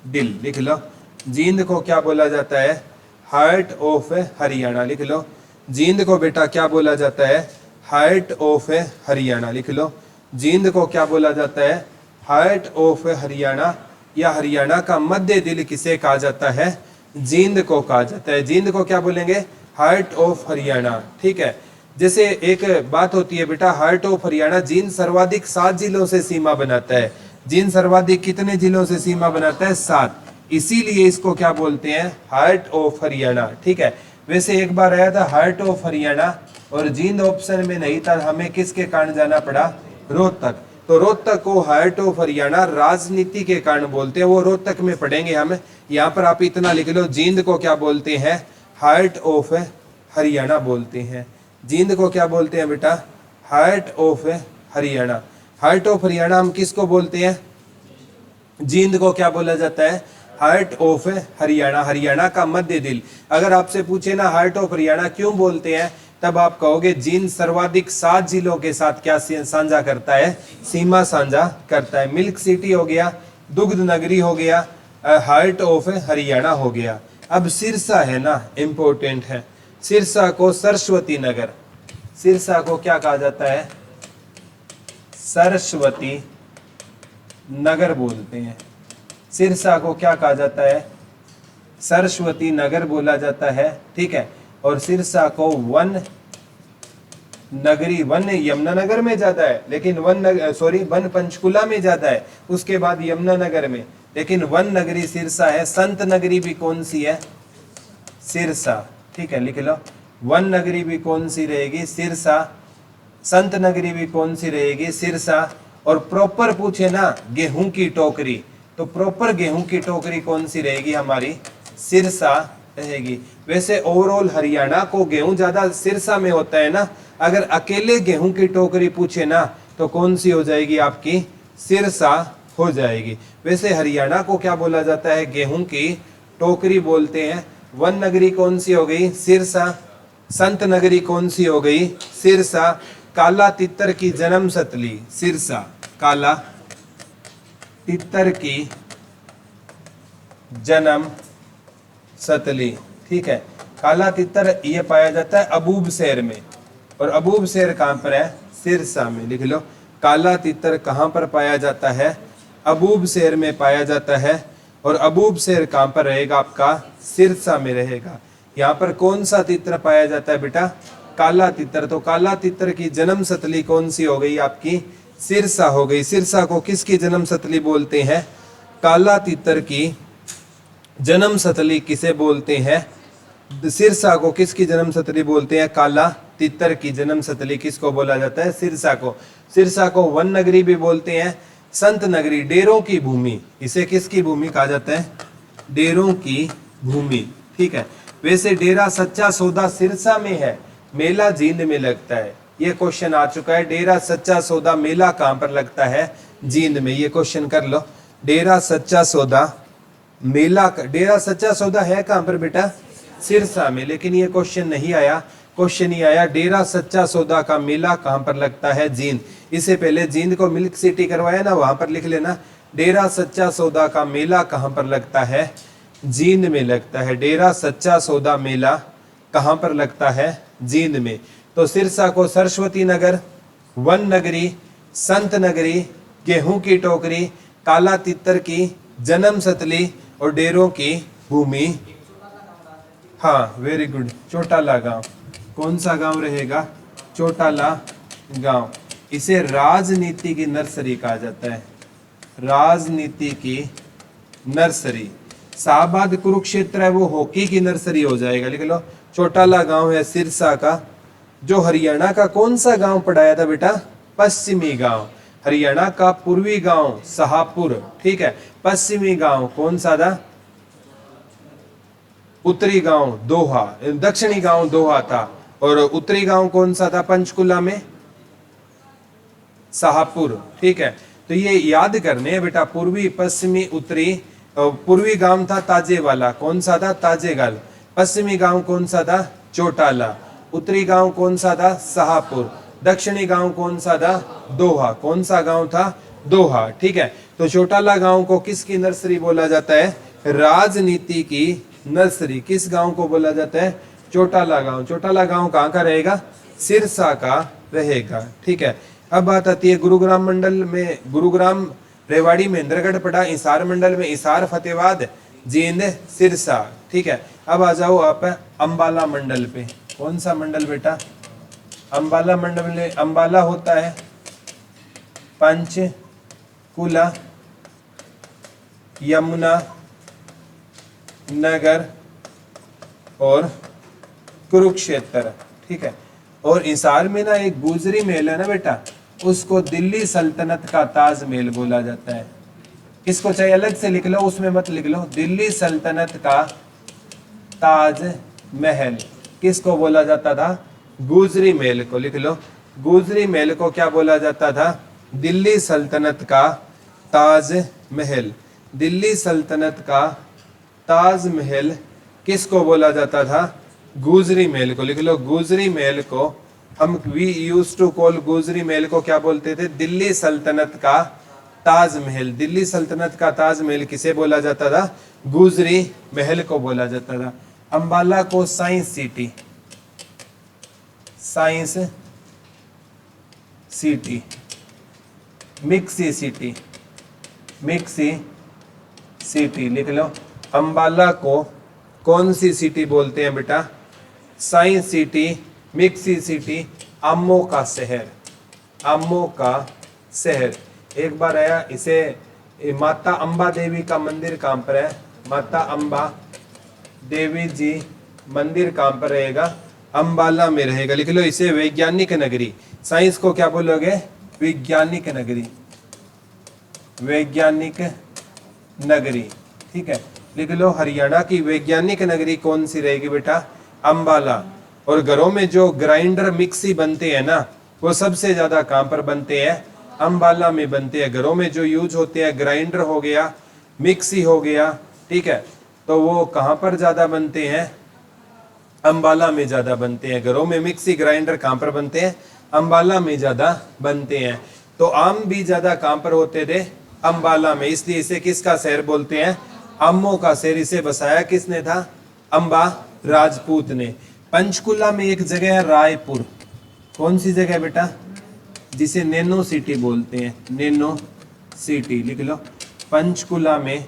दिल, लिख लो। जींद को क्या बोला जाता है, हार्ट ऑफ हरियाणा, लिख लो। जींद को बेटा क्या बोला जाता है, हार्ट ऑफ हरियाणा, लिख लो। जींद को क्या बोला जाता है, हार्ट ऑफ हरियाणा या हरियाणा का मध्य दिल किसे कहा जाता है, जींद को कहा जाता है। जींद को क्या बोलेंगे, हार्ट ऑफ हरियाणा, ठीक है। जैसे एक बात होती है बेटा, हार्ट ऑफ हरियाणा, जींद सर्वाधिक 7 जिलों से सीमा बनाता है। जींद सर्वाधिक कितने जिलों से सीमा बनाता है, 7, इसीलिए इसको क्या बोलते हैं, हार्ट ऑफ हरियाणा, ठीक है। वैसे एक बार आया था हार्ट ऑफ हरियाणा और जींद ऑप्शन में नहीं था, हमें किसके कारण जाना पड़ा, रोहतक। तो रोहतक को हार्ट ऑफ हरियाणा राजनीति के कारण बोलते हैं, वो रोहतक में पढ़ेंगे हम। यहाँ पर आप इतना लिख लो, जींद को क्या बोलते हैं, हार्ट ऑफ हरियाणा बोलते हैं। जींद को क्या बोलते हैं बेटा, heart of Haryana. Heart of Haryana हम किसको बोलते हैं, जींद को क्या बोला जाता है, हार्ट ऑफ हरियाणा, हरियाणा का मध्य दिल। अगर आपसे पूछे ना हार्ट ऑफ हरियाणा क्यों बोलते हैं, तब आप कहोगे जींद सर्वाधिक 7 जिलों के साथ क्या साझा करता है, सीमा साझा करता है। मिल्क सिटी हो गया, दुग्ध नगरी हो गया, हार्ट ऑफ हरियाणा हो गया। अब सिरसा है ना, इंपॉर्टेंट है। सिरसा को सरस्वती नगर, सिरसा को क्या कहा जाता है, सरस्वती नगर बोलते हैं। सिरसा को क्या कहा जाता है, सरस्वती नगर बोला जाता है, ठीक है। और सिरसा को वन नगरी, वन यमुनानगर में ज्यादा है, लेकिन वन पंचकुला में ज्यादा है, उसके बाद यमुनानगर में, लेकिन वन नगरी सिरसा है। संत नगरी भी कौन सी है, सिरसा, ठीक है, लिख लो। वन नगरी भी कौन सी रहेगी, सिरसा। संत नगरी भी कौन सी रहेगी, सिरसा। और प्रॉपर पूछे ना गेहूं की टोकरी, तो प्रॉपर गेहूं की टोकरी कौन सी रहेगी, हमारी सिरसा रहेगी। वैसे ओवरऑल हरियाणा को गेहूं ज्यादा सिरसा में होता है ना, अगर अकेले गेहूं की टोकरी पूछे ना तो कौन सी हो जाएगी आपकी, सिरसा हो जाएगी। वैसे हरियाणा को क्या बोला जाता है, गेहूं की टोकरी बोलते हैं। वन नगरी कौन सी हो गई, सिरसा। संत नगरी कौन सी हो गई, सिरसा। काला तितर की जन्म स्थली सिरसा, काला तितर की जन्म स्थली, ठीक है। काला तितर ये पाया जाता है अबूब शहर में, और अबूब शहर कहाँ पर है, सिरसा में, लिख लो। काला तितर कहाँ पर पाया जाता है, अबूब शहर में पाया जाता है। और अबूब शहर कहाँ पर रहेगा आपका, सिरसा में रहेगा। यहाँ पर कौन सा तितर पाया जाता है बेटा, काला तितर। तो काला तितर की जन्म स्थली कौन सी हो गई आपकी, सिरसा हो गई। सिरसा को किसकी जन्म स्थली बोलते हैं, काला तितर की जन्म स्थली किसे बोलते हैं, सिरसा को किसकी जन्म स्थली बोलते हैं, काला तितर की जन्म स्थली किसको बोला जाता है, सिरसा को। सिरसा को वन नगरी भी बोलते हैं। संत नगरी, डेरों की भूमि, इसे किसकी भूमि कहा जाता है, डेरों की भूमि, ठीक है। वैसे डेरा सच्चा सौदा सिरसा में है, मेला जींद में लगता है। ये क्वेश्चन आ चुका है, डेरा सच्चा सौदा मेला कहाँ पर लगता है, जींद में। ये क्वेश्चन कर लो, डेरा सच्चा सौदा मेला, डेरा सच्चा सौदा है कहाँ पर बेटा, सिरसा में। लेकिन ये क्वेश्चन नहीं आया, क्वेश्चन ही आया डेरा सच्चा सौदा का मेला कहाँ पर लगता है, जींद। इससे पहले जींद को मिल्क सिटी करवाया ना, वहां पर लिख लेना डेरा सच्चा सौदा का मेला कहाँ पर लगता है, जींद में लगता है। डेरा सच्चा सौदा मेला कहाँ पर लगता है, जींद में। तो सिरसा को सरस्वती नगर, वन नगरी, संत नगरी, गेहूं की टोकरी, काला तितर की जन्म स्थली और डेरों की भूमि। हाँ वेरी गुड, चोटाला गांव, कौन सा गांव रहेगा, चोटाला गांव। इसे राजनीति की नर्सरी कहा जाता है, राजनीति की नर्सरी। शाहबाद कुरुक्षेत्र है वो हॉकी की नर्सरी हो जाएगा, लिख लो। चोटाला गांव है सिरसा का। जो हरियाणा का कौन सा गांव पढ़ाया था बेटा, पश्चिमी गांव। हरियाणा का पूर्वी गांव शाहपुर, ठीक है। पश्चिमी गांव कौन सा था? उत्तरी गांव दोहा, दक्षिणी गांव दोहा था। और उत्तरी गांव कौन सा था पंचकुला में? शाहपुर, ठीक है। तो ये याद करने हैं बेटा, पूर्वी पश्चिमी उत्तरी। पूर्वी गांव था ताजे वाला, कौन सा था? ताजेगल। पश्चिमी गांव कौन सा था? चोटाला। उत्तरी गांव कौन सा था? शाहपुर। दक्षिणी गांव कौन सा था? दोहा। कौन सा गांव था? दोहा, ठीक है। तो चोटाला गांव को किसकी नर्सरी बोला जाता है? राजनीति की नर्सरी। किस गांव को बोला जाता है? चोटाला गांव। चोटाला गांव कहाँ का रहेगा? सिरसा का रहेगा, ठीक है। अब बात आती है गुरुग्राम मंडल में, गुरुग्राम रेवाड़ी महेंद्रगढ़ पड़ा, हिसार मंडल में हिसार, फतेहाबाद, जींद, सिरसा, ठीक है। अब आ जाओ आप अंबाला मंडल पे। कौन सा मंडल बेटा? अंबाला मंडल में अंबाला होता है पंचकुला, यमुना नगर और कुरुक्षेत्र, ठीक है। और हिसार में ना एक गुजरी महल है ना बेटा, उसको दिल्ली सल्तनत का ताज महल बोला जाता है। इसको चाहे अलग से लिख लो, उसमें मत लिख लो। दिल्ली सल्तनत का ताज महल किसको बोला जाता था? गुजरी महल को लिख लो। गुजरी महल को क्या बोला जाता था? दिल्ली सल्तनत का ताज महल। दिल्ली सल्तनत का ताज महल किसको बोला जाता था? गुजरी महल को लिख लो। गुजरी महल को हम वी यूज टू कॉल, गुजरी महल को क्या बोलते थे? दिल्ली सल्तनत का ताजमहल। दिल्ली सल्तनत का ताजमहल किसे बोला जाता था? गुजरी महल को बोला जाता था। अंबाला को science city, science city, mixie city, mixie city लिख लो। अंबाला को कौन सी सिटी बोलते हैं बेटा? साइंस सिटी, मिक्सी सिटी, आमों का शहर, आमों का शहर। एक बार आया इसे, माता अंबा देवी का मंदिर कहाँ पर है? माता अंबा देवी जी मंदिर कहाँ पर रहेगा? अंबाला में रहेगा, लिख लो इसे। वैज्ञानिक नगरी, साइंस को क्या बोलोगे? वैज्ञानिक नगरी, वैज्ञानिक नगरी, ठीक है। लिख लो हरियाणा की वैज्ञानिक नगरी कौन सी रहेगी बेटा? अंबाला। और घरों में जो ग्राइंडर मिक्सी बनते हैं ना, वो सबसे ज्यादा कहाँ पर बनते हैं? अंबाला में बनते हैं। घरों में जो यूज होते हैं, ग्राइंडर हो गया, मिक्सी हो गया, ठीक है, तो वो कहाँ पर ज्यादा बनते हैं? अंबाला में ज्यादा बनते हैं। घरों में मिक्सी ग्राइंडर कहाँ पर बनते हैं? अंबाला में ज्यादा बनते हैं। तो आम भी ज्यादा कहाँ पर होते थे? अंबाला में। इसलिए इसे किसका शहर बोलते हैं? आमों का शहर। इसे बसाया किसने था? अंबा राजपूत ने। पंचकुला में एक जगह है रायपुर। कौन सी जगह बेटा? जिसे नैनो सिटी बोलते हैं, नैनो सिटी लिख लो। पंचकुला में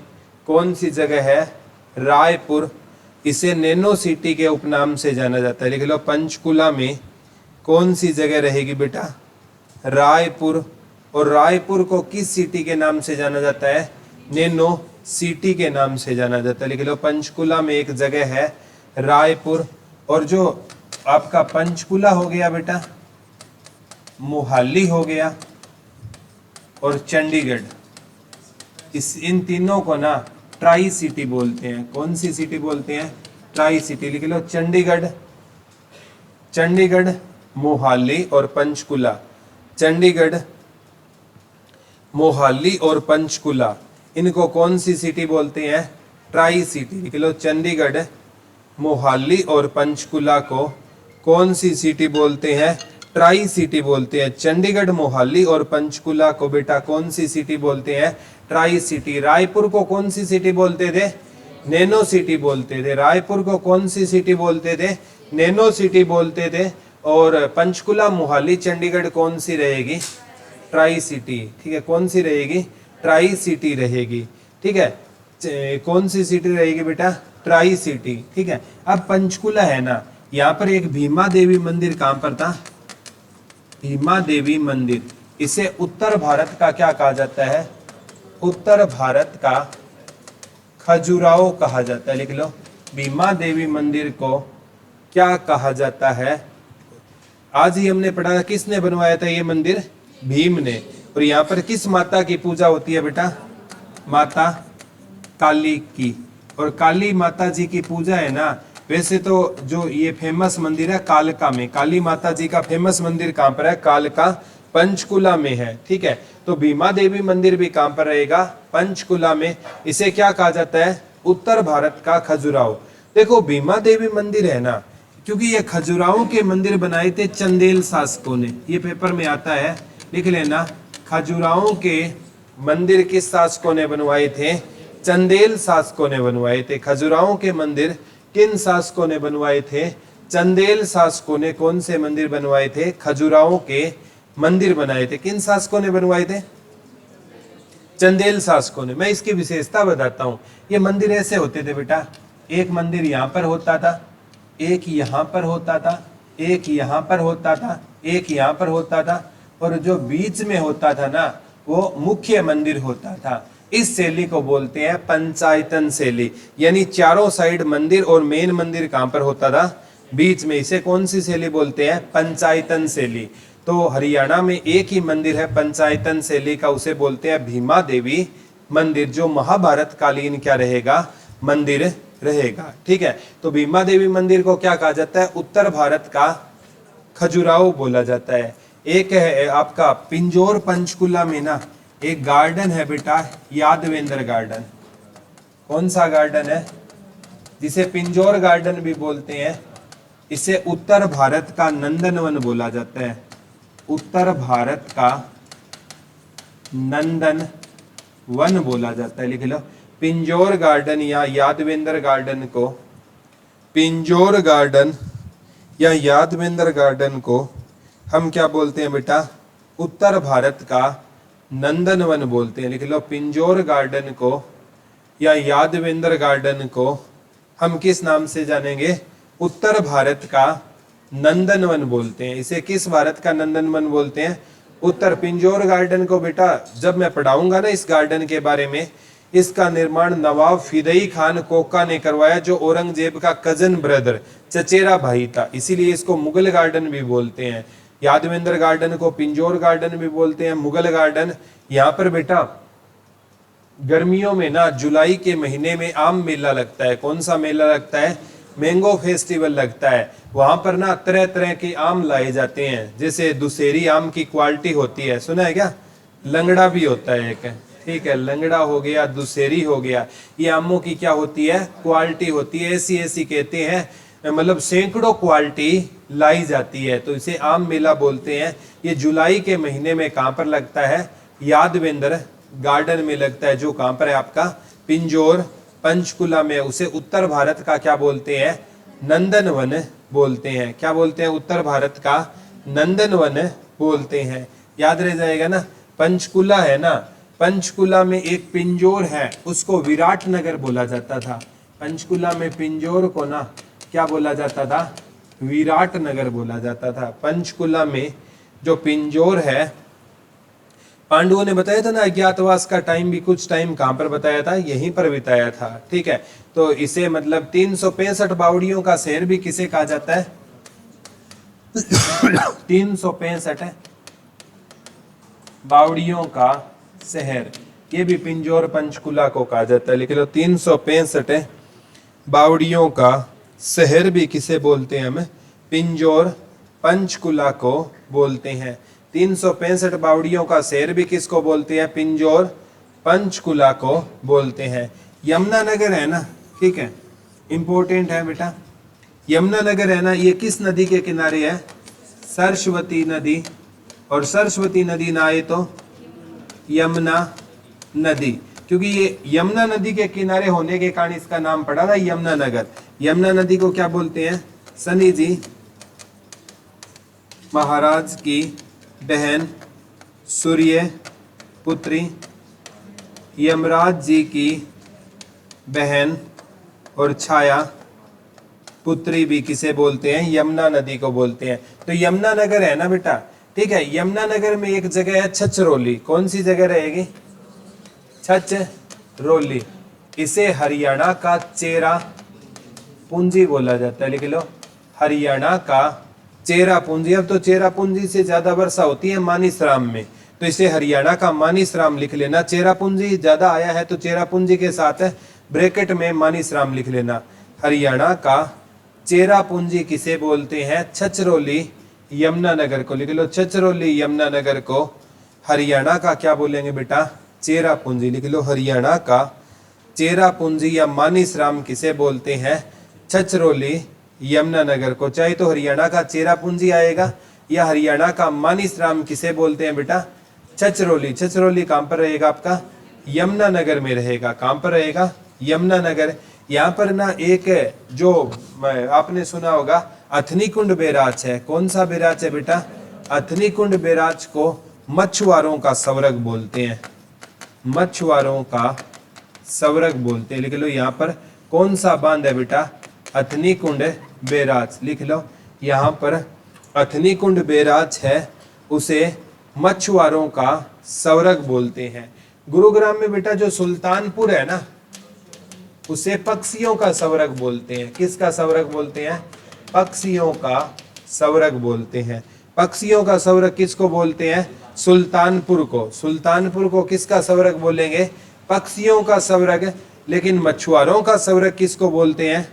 कौन सी जगह है? रायपुर। इसे नैनो सिटी के उपनाम से जाना जाता है, लिख लो। पंचकुला में कौन सी जगह रहेगी बेटा? रायपुर। और रायपुर को किस सिटी के नाम से जाना जाता है? नैनो सिटी के नाम से जाना जाता है, लिख लो। पंचकुला में एक जगह है रायपुर। और जो आपका पंचकुला हो गया बेटा, मोहाली हो गया और चंडीगढ़, इन तीनों को ना ट्राई सिटी बोलते हैं। कौन सी सिटी बोलते हैं? ट्राई सिटी लिख लो। चंडीगढ़, चंडीगढ़, मोहाली और पंचकुला। चंडीगढ़, मोहाली और पंचकुला, इनको कौन सी सिटी बोलते हैं? ट्राई सिटी लिख लो। चंडीगढ़, मोहाली और पंचकुला को कौन सी सिटी बोलते हैं? ट्राई सिटी बोलते हैं। चंडीगढ़, मोहाली और पंचकुला को बेटा कौन सी सिटी बोलते हैं? Tri city. रायपुर को कौन सी सिटी बोलते थे? नैनो सिटी बोलते थे। रायपुर को कौन सी सिटी बोलते थे? नैनो सिटी बोलते थे। और पंचकुला, मोहाली, चंडीगढ़ कौन सी रहेगी? ट्राई सिटी, ठीक है। कौन सी रहेगी? ट्राई सिटी रहेगी, ठीक है। कौन सी सिटी रहेगी बेटा? ट्राई सिटी, ठीक है। अब पंचकुला है ना, यहाँ पर एक भीमा देवी मंदिर कहाँ पर था? भीमा देवी मंदिर। इसे उत्तर भारत का क्या कहा जाता है? उत्तर भारत का खजुराहो कहा जाता है, लिख लो। भीमा देवी मंदिर को क्या कहा जाता है? आज ही हमने पढ़ा, किसने बनवाया था ये मंदिर? भीम ने। और यहाँ पर किस माता की पूजा होती है बेटा? माता काली की। और काली माता जी की पूजा है ना, वैसे तो जो ये फेमस मंदिर है कालका में, काली माता जी का फेमस मंदिर कहाँ पर है? कालका पंचकुला में है। ठीक है, तो भीमा देवी मंदिर भी कहाँ पर रहेगा? पंचकुला में। इसे क्या कहा जाता है? उत्तर भारत का खजुराहो। देखो भीमा देवी मंदिर है ना, क्योंकि ये खजुराहो के मंदिर बनाए थे चंदेल शासकों ने, ये पेपर में आता है, लिख लेना। खजुराहो के मंदिर किस शासकों ने बनवाए थे? चंदेल शासकों ने बनवाए थे। खजुराहो के मंदिर किन शासकों ने बनवाए थे? चंदेल शासकों ने। कौन से मंदिर बनवाए थे? खजुराहो के मंदिर बनाए थे। किन शासकों ने बनवाए थे? चंदेल शासकों ने। मैं इसकी विशेषता बताता हूँ। ये मंदिर ऐसे होते थे बेटा, एक मंदिर यहाँ पर होता था, एक यहाँ पर होता था, एक यहाँ पर होता था, एक यहाँ पर होता था, और जो बीच में होता था ना, वो मुख्य मंदिर होता था। इस शैली को बोलते हैं पंचायतन शैली, यानी चारों साइड मंदिर और मेन मंदिर कहाँ पर होता था? बीच में। इसे कौन सी शैली बोलते हैं? पंचायतन शैली। तो हरियाणा में एक ही मंदिर है पंचायतन शैली का, उसे बोलते हैं भीमा देवी मंदिर, जो महाभारत कालीन क्या रहेगा? मंदिर रहेगा। ठीक है, तो भीमा देवी मंदिर को क्या कहा जाता है? उत्तर भारत का खजुराहो बोला जाता है। एक है आपका पिंजौर पंचकुला में ना एक गार्डन है बेटा, यादवेंद्र गार्डन। कौन सा गार्डन है? जिसे पिंजौर गार्डन भी बोलते हैं। इसे उत्तर भारत का नंदनवन बोला जाता है। उत्तर भारत का नंदन वन बोला जाता है, लिख लो। पिंजौर गार्डन या यादवेंद्र गार्डन को, पिंजौर गार्डन या यादवेंद्र गार्डन को हम क्या बोलते हैं बेटा? उत्तर भारत का नंदनवन बोलते हैं, लिख लो। पिंजौर गार्डन को या यादवेंद्र गार्डन को हम किस नाम से जानेंगे? उत्तर भारत का नंदनवन बोलते हैं। इसे किस भारत का नंदनवन बोलते हैं? उत्तर। पिंजौर गार्डन को बेटा जब मैं पढ़ाऊंगा ना इस गार्डन के बारे में, इसका निर्माण नवाब फिदई खान कोका ने करवाया, जो औरंगजेब का कजन ब्रदर चचेरा भाई था, इसीलिए इसको मुगल गार्डन भी बोलते हैं। यादवेंद्र गार्डन को पिंजौर गार्डन भी बोलते हैं, मुगल गार्डन। यहाँ पर बेटा गर्मियों में ना जुलाई के महीने में आम मेला लगता है। कौन सा मेला लगता है? मैंगो फेस्टिवल लगता है। वहां पर ना तरह तरह के आम लाए जाते हैं, जैसे दुशेरी आम की क्वालिटी होती है, सुना है क्या? लंगड़ा भी होता है एक, ठीक है, लंगड़ा हो गया, दुशेरी हो गया। ये आमों की क्या होती है? क्वालिटी होती है। ऐसी ऐसी कहते हैं, मतलब सैकड़ों क्वालिटी लाई जाती है, तो इसे आम मेला बोलते हैं। ये जुलाई के महीने में कहाँ पर लगता है? यादवेंद्र गार्डन में लगता है, जो कहाँ पर है आपका? पिंजौर पंचकुला में। उसे उत्तर भारत का क्या बोलते हैं? नंदनवन बोलते हैं। क्या बोलते हैं? उत्तर भारत का नंदनवन बोलते हैं। याद रह जाएगा ना। पंचकुला है ना, पंचकुला में एक पिंजौर है, उसको विराट नगर बोला जाता था। पंचकुला में पिंजौर को ना क्या बोला जाता था? विराट नगर बोला जाता था। पंचकुला में जो पिंजौर है, पांडवों ने बताया था ना अज्ञातवास का टाइम भी कुछ टाइम कहां पर बताया था? यहीं पर बिताया था। ठीक है, तो इसे मतलब 365 बावड़ियों का शहर भी किसे कहा जाता है? 365 बावड़ियों का शहर, ये भी पिंजौर पंचकुला को कहा जाता है। लिख लो 365 बावड़ियों का शहर भी किसे बोलते हैं? हम पिंजौर पंचकुला को बोलते हैं। 365 बावड़ियों का शहर भी किसको बोलते हैं? पिंजौर पंचकुला को बोलते हैं। यमुनानगर है ना, ठीक है, इंपॉर्टेंट है बेटा। यमुनानगर है ना, ये किस नदी के किनारे है? सरस्वती नदी। और सरस्वती नदी ना आए तो यमुना नदी, क्योंकि ये यमुना नदी के किनारे होने के कारण इसका नाम पड़ा था यमुनानगर। यमुना नदी को क्या बोलते हैं? सनी जी महाराज की बहन सूर्य पुत्री, यमराज जी की बहन और छाया पुत्री भी किसे बोलते हैं? यमुना नदी को बोलते हैं। तो यमुना नगर है ना बेटा, ठीक है। यमुना नगर में एक जगह है छछरौली। कौन सी जगह रहेगी? छछरौली। इसे हरियाणा का चेरा पूंजी बोला जाता है। लिख लो, हरियाणा का चेरा पूंजी। अब तो चेरा पूंजी से ज्यादा वर्षा होती है मानिसराम में, तो इसे हरियाणा का मानिसराम लिख लेना। चेरापूंजी ज्यादा आया है तो चेरापूंजी के साथ ब्रैकेट में मानिसराम लिख लेना। हरियाणा का चेरापूंजी किसे बोलते हैं? छछरौली यमुनानगर को लिख लो। छछरौली यमुनानगर को हरियाणा का क्या बोलेंगे बेटा? चेरापूंजी लिख लो। हरियाणा का चेरापूंजी या मानिसराम किसे बोलते हैं? छछरौली यमुनानगर को। चाहे तो हरियाणा का चेरापूंजी आएगा या हरियाणा का मानिसराम किसे बोलते हैं बेटा? छछरौली। छछरौली कहां पर रहेगा आपका? यमुनानगर में रहेगा। कहां पर रहेगा? यमुनानगर। यहाँ पर ना एक जो आपने सुना होगा अथनीकुंड बैराज है। कौन सा बैराज है बेटा? अथनीकुंड बैराज को मछुआरों का स्वर्ग बोलते हैं। मछुआरों का स्वर्ग बोलते हैं। लिख लो यहाँ पर कौन सा बांध है बेटा? अथनीकुंड बैराज लिख लो। यहाँ पर अथनीकुंड बैराज है, उसे मछुआरों का स्वर्ग बोलते हैं। गुरुग्राम में बेटा जो सुल्तानपुर है ना, उसे पक्षियों का स्वर्ग बोलते हैं। किसका स्वर्ग बोलते हैं? पक्षियों का स्वर्ग बोलते हैं। पक्षियों का स्वर्ग किसको बोलते हैं? सुल्तानपुर को। सुल्तानपुर को किसका स्वर्ग बोलेंगे? पक्षियों का स्वर्ग। लेकिन मछुआरों का स्वर्ग किसको बोलते हैं?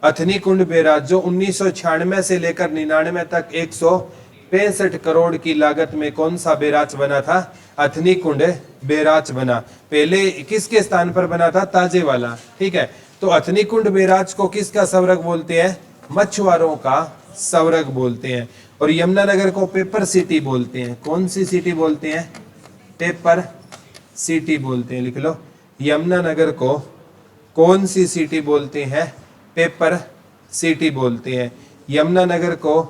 अथनीकुंड बैराज, जो 1996 से लेकर 99 तक 165 करोड़ की लागत में कौन सा बैराज बना था? अथनीकुंड बैराज बना। पहले किसके स्थान पर बना था? ताजे वाला। ठीक है, तो अथनीकुंड बैराज को किसका स्वर्ग बोलते हैं? मछुआरों का स्वर्ग बोलते हैं। और यमुनानगर को पेपर सिटी बोलते हैं। कौन सी सिटी बोलते हैं? पेपर सिटी बोलते हैं। लिख लो, यमुनानगर को कौन सी सिटी बोलते हैं? पेपर सिटी बोलते हैं। यमुनानगर को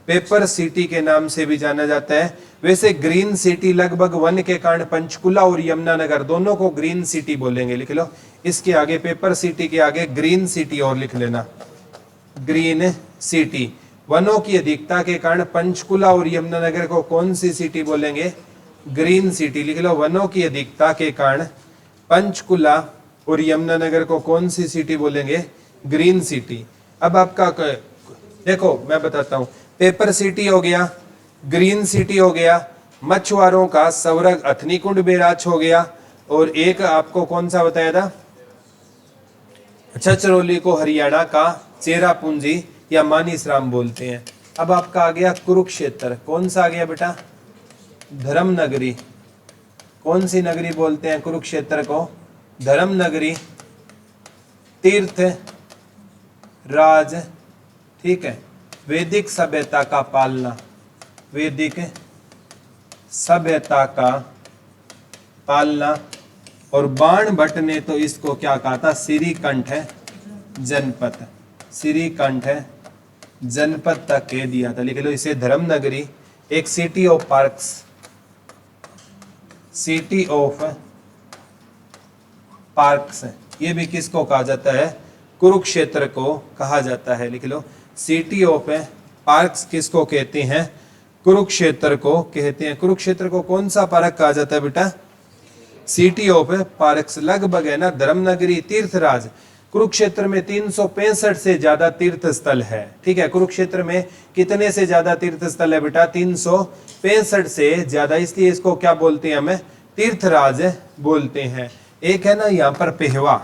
पेपर सिटी के नाम से भी जाना जाता है। वैसे ग्रीन सिटी लगभग वन के कारण पंचकुला और यमुनानगर दोनों को ग्रीन सिटी बोलेंगे। लिख लो, इसके आगे पेपर सिटी के आगे ग्रीन सिटी और लिख लेना, ग्रीन सिटी। वनों की अधिकता के कारण पंचकुला और यमुनानगर को कौन सी सिटी बोलेंगे? Green city. लिख लो, वनों की अधिकता के कारण पंचकुला और यमुनानगर को कौन सी सिटी बोलेंगे? Green city. अब आपका देखो मैं बताता हूं, पेपर सिटी हो गया, ग्रीन सिटी हो गया, मछुआरों का स्वर्ग अथनीकुंड बैराज हो गया, और एक आपको कौन सा बताया था? छछरौली को हरियाणा का चेरापूंजी या मानिसराम बोलते हैं। अब आपका आ गया कुरुक्षेत्र। कौन सा आ गया बेटा? धर्मनगरी। कौन सी नगरी बोलते हैं कुरुक्षेत्र को? धर्मनगरी, तीर्थ राज। ठीक है, वैदिक सभ्यता का पालना, वैदिक सभ्यता का पालना। और बाण भट्ट ने तो इसको क्या कहा था? श्रीकंठ जनपद, श्रीकंठ जनपद तक कह दिया था। लिख लो इसे धर्मनगरी। एक city of parks, city of parks, ये भी किसको कहा जाता है? कुरुक्षेत्र को कहा जाता है। लिख लो, सिटी ऑफ पार्क्स किसको कहते हैं? कुरुक्षेत्र को कहते हैं। कुरुक्षेत्र को कौन सा पार्क कहा जाता है बेटा? City of parks. लगभग है ना धर्मनगरी, तीर्थराज। कुरुक्षेत्र में 365 से ज्यादा तीर्थ स्थल है। ठीक है, कुरुक्षेत्र में कितने से ज्यादा तीर्थ स्थल है बेटा? 365 से ज्यादा, इसलिए इसको क्या बोलते हैं? हमें तीर्थराज बोलते हैं। एक है ना यहाँ पर पेहवा,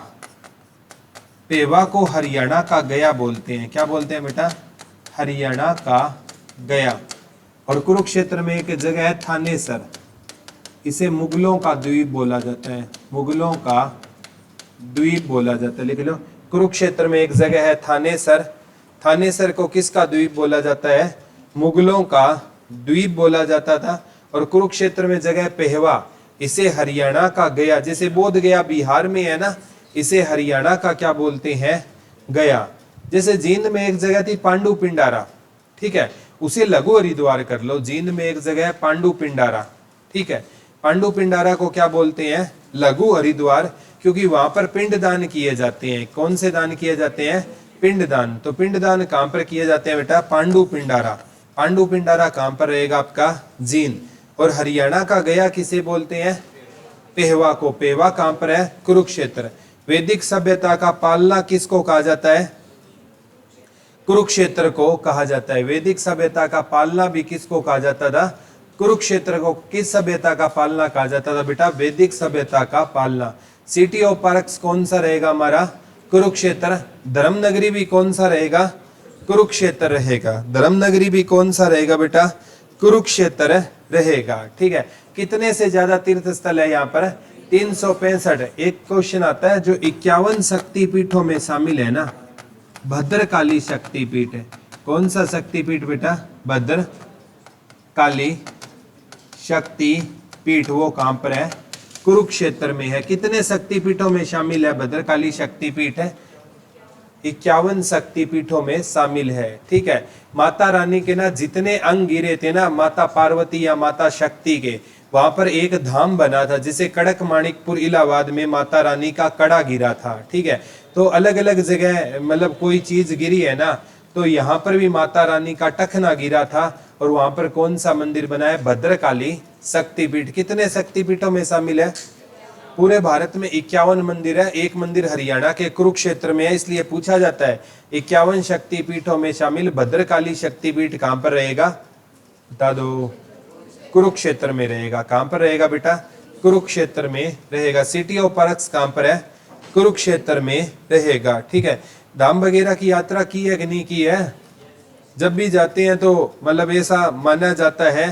पेवा को हरियाणा का गया बोलते हैं। क्या बोलते हैं बेटा? हरियाणा का गया। और कुरुक्षेत्र में एक जगह है थानेसर, इसे मुगलों का द्वीप बोला जाता है, मुगलों का द्वीप बोला जाता है। लिख लो, कुरुक्षेत्र में एक जगह है थानेसर। थानेसर को किसका द्वीप बोला जाता है? मुगलों का द्वीप बोला जाता था। और कुरुक्षेत्र में जगह पेहवा, इसे हरियाणा का गया। जैसे बोध गया बिहार में है ना, इसे हरियाणा का क्या बोलते हैं? गया। जैसे जींद में एक जगह थी पांडु पिंडारा, ठीक है, उसे लघु हरिद्वार कर लो। जींद में एक जगह है पांडु पिंडारा, ठीक है, पांडु पिंडारा को क्या बोलते हैं? लघु हरिद्वार, क्योंकि वहां पर पिंडदान किए जाते हैं। कौन से दान किए जाते हैं? पिंडदान। तो पिंडदान कहां पर किए जाते हैं बेटा? पांडु पिंडारा। पांडु पिंडारा कहां पर रहेगा आपका? जींद। और हरियाणा का गया किसे बोलते हैं? पेहवा को। पेहवा कहां पर है? कुरुक्षेत्र। वैदिक सभ्यता का पालना किसको कहा जाता है? कुरुक्षेत्र को कहा जाता है। वैदिक सभ्यता का पालना भी किसको कहा जाता था? कुरुक्षेत्र को किस सभ्यता का पालना कहा जाता था बेटा? वैदिक सभ्यता का पालना। सिटी ऑफ आर्क्स कौन सा रहेगा हमारा? कुरुक्षेत्र। धर्मनगरी भी कौन सा रहेगा? कुरुक्षेत्र रहेगा। धर्मनगरी भी कौन सा रहेगा बेटा? कुरुक्षेत्र रहेगा। ठीक है, कितने से ज्यादा तीर्थ स्थल है यहाँ पर? 365। एक क्वेश्चन आता है जो 51 शक्तिपीठों में शामिल है ना, भद्रकाली शक्तिपीठ है। कौन सा शक्तिपीठ बेटा? भद्रकाली शक्तिपीठ। वो कहां पर है? कुरुक्षेत्र में है। कितने शक्तिपीठों में शामिल है भद्रकाली शक्तिपीठ? है 51 शक्तिपीठों में शामिल है। ठीक है, माता रानी के ना जितने अंग गिरे थे ना, माता पार्वती या माता शक्ति के, वहां पर एक धाम बना था जिसे कड़क माणिकपुर इलाहाबाद में माता रानी का कड़ा गिरा था। ठीक है, तो अलग अलग जगह मतलब कोई चीज गिरी है ना, तो यहाँ पर भी माता रानी का टखना गिरा था और वहां पर कौन सा मंदिर बना है? भद्रकाली शक्तिपीठ। कितने शक्तिपीठों में शामिल है? पूरे भारत में 51 मंदिर है। एक मंदिर हरियाणा के कुरुक्षेत्र में है, इसलिए पूछा जाता है 51 शक्तिपीठों में शामिल भद्रकाली शक्तिपीठ कहां पर रहेगा? बता दो। कुरुक्षेत्र में रहेगा। कहां पर रहेगा बेटा? कुरुक्षेत्र में रहेगा। सिटी ऑफ आर्क्स कहां पर है? कुरुक्षेत्र में रहेगा। ठीक है, धाम वगैरह की यात्रा की है कि नहीं की है? जब भी जाते हैं तो मतलब ऐसा माना जाता है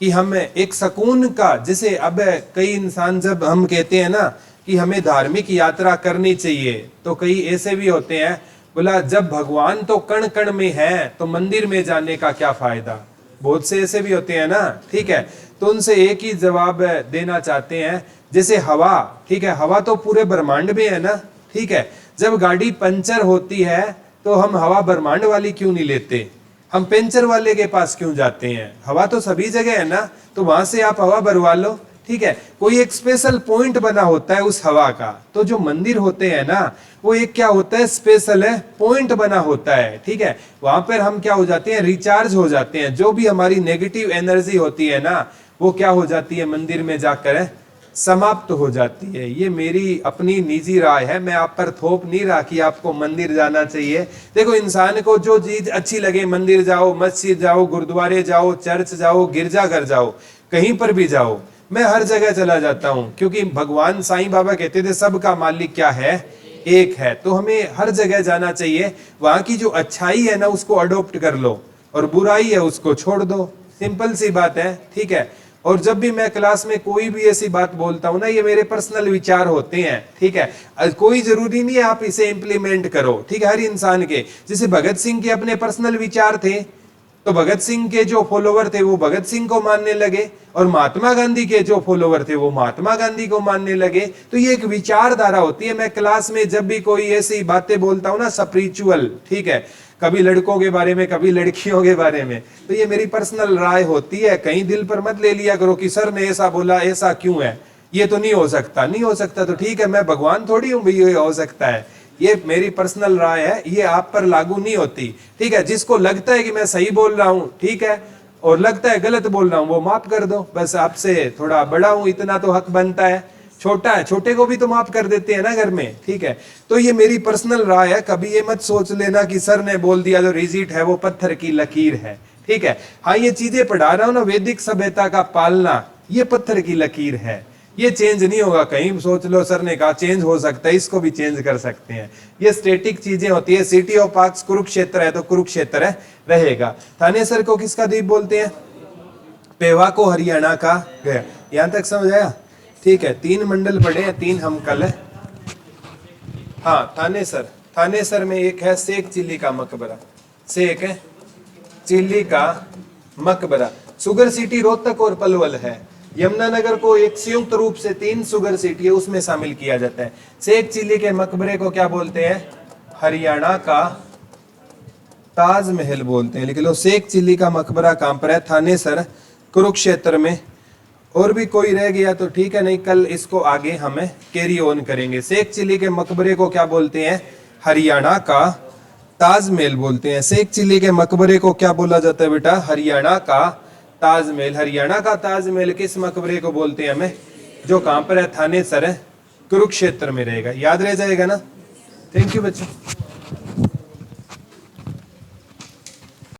कि हम एक सुकून का, जैसे अब कई इंसान जब हम कहते हैं ना कि हमें धार्मिक यात्रा करनी चाहिए, तो कई ऐसे भी होते हैं बोला जब भगवान तो कण कण में है तो मंदिर में जाने का क्या फायदा। बहुत से ऐसे भी होते हैं ना। ठीक है, तो उनसे एक ही जवाब देना चाहते हैं, जैसे हवा, ठीक है, हवा तो पूरे ब्रह्मांड में है ना। ठीक है, जब गाड़ी पंचर होती है तो हम हवा ब्रह्मांड वाली क्यों नहीं लेते? हम पंचर वाले के पास क्यों जाते हैं? हवा तो सभी जगह है ना, तो वहां से आप हवा भरवा लो। ठीक है, कोई एक स्पेशल पॉइंट बना होता है उस हवा का। तो जो मंदिर होते हैं ना, वो एक क्या होता है? स्पेशल है, पॉइंट बना होता है। ठीक है, वहां पर हम क्या हो जाते हैं? रिचार्ज हो जाते हैं। जो भी हमारी नेगेटिव एनर्जी होती है ना, वो क्या हो जाती है? मंदिर में जाकर समाप्त हो जाती है। ये मेरी अपनी निजी राय है, मैं आप पर थोप नहीं रहा कि आपको मंदिर जाना चाहिए। देखो, इंसान को जो चीज अच्छी लगे, मंदिर जाओ, मस्जिद जाओ, गुरुद्वारे जाओ, चर्च जाओ, गिरजाघर जाओ, कहीं पर भी जाओ, मैं हर जगह चला जाता हूँ, क्योंकि भगवान साईं बाबा कहते थे सबका मालिक क्या है? एक है। तो हमें हर जगह जाना चाहिए। वहां की जो अच्छाई है ना, उसको अडोप्ट कर लो, और बुराई है उसको छोड़ दो। सिंपल सी बात है। ठीक है, और जब भी मैं क्लास में कोई भी ऐसी बात बोलता हूं ना, ये मेरे पर्सनल विचार होते हैं। ठीक है, कोई जरूरी नहीं है आप इसे इंप्लीमेंट करो। ठीक है, हर इंसान के, जैसे भगत सिंह के अपने पर्सनल विचार थे, तो भगत सिंह के जो फॉलोवर थे वो भगत सिंह को मानने लगे, और महात्मा गांधी के जो फॉलोवर थे वो महात्मा गांधी को मानने लगे। तो ये एक विचारधारा होती है। मैं क्लास में जब भी कोई ऐसी बातें बोलता हूँ ना स्पिरिचुअल, ठीक है, कभी लड़कों के बारे में, कभी लड़कियों के बारे में, तो ये मेरी पर्सनल राय होती है। कहीं दिल पर मत ले लिया करो कि सर ने ऐसा बोला, ऐसा क्यों है, ये तो नहीं हो सकता। नहीं हो सकता तो ठीक है, मैं भगवान थोड़ी हूं भाई ये हो सकता है। ये मेरी पर्सनल राय है, ये आप पर लागू नहीं होती। ठीक है, जिसको लगता है कि मैं सही बोल रहा हूँ, ठीक है, और लगता है गलत बोल रहा हूँ, वो माफ कर दो। बस आपसे थोड़ा बड़ा हूं, इतना तो हक बनता है। छोटा है, छोटे को भी तो माफ कर देते हैं ना घर में। ठीक है, तो ये मेरी पर्सनल राय है। कभी ये मत सोच लेना कि सर ने बोल दिया जो रिजिट है वो पत्थर की लकीर है। ठीक है, हाँ, ये चीजें पढ़ा रहा हूं ना, वैदिक सभ्यता का पालना, ये पत्थर की लकीर है, ये चेंज नहीं होगा। कहीं सोच लो सर ने कहा चेंज हो सकता है, इसको भी चेंज कर सकते हैं। ये स्टैटिक चीजें होती है। सिटी ऑफ आर्क्स कुरुक्षेत्र है तो कुरुक्षेत्र है रहेगा। थानेसर को किसका द्वीप बोलते हैं? पेवा को हरियाणा का गया। यहां तक समझ आया? ठीक है, 3 मंडल पढ़े हैं, 3 हम कल है। हाँ, थानेसर में एक है शेख चिल्ली का मकबरा, शेख है चिल्ली का मकबरा। शुगर सिटी रोहतक और पलवल है। यमुनानगर को एक संयुक्त रूप से 3 शुगर सिटी है, उसमें शामिल किया जाता है। शेख चिल्ली के मकबरे को क्या बोलते हैं? हरियाणा का ताजमहल बोलते हैं। लिख लो, शेख चिल्ली का मकबरा कहां पर है? थानेसर, कुरुक्षेत्र में। और भी कोई रह गया तो ठीक है, नहीं कल इसको आगे हमें कैरी ऑन करेंगे। शेख चिल्ली के मकबरे को क्या बोलते हैं? हरियाणा का ताजमहल बोलते हैं। शेख चिल्ली के मकबरे को क्या बोला जाता है बेटा? हरियाणा का ताजमहल। हरियाणा का ताजमहल किस मकबरे को बोलते हैं हमें? जो कहां पर है? थानेसर है, कुरुक्षेत्र में रहेगा। याद रह जाएगा ना? थैंक यू बच्चों।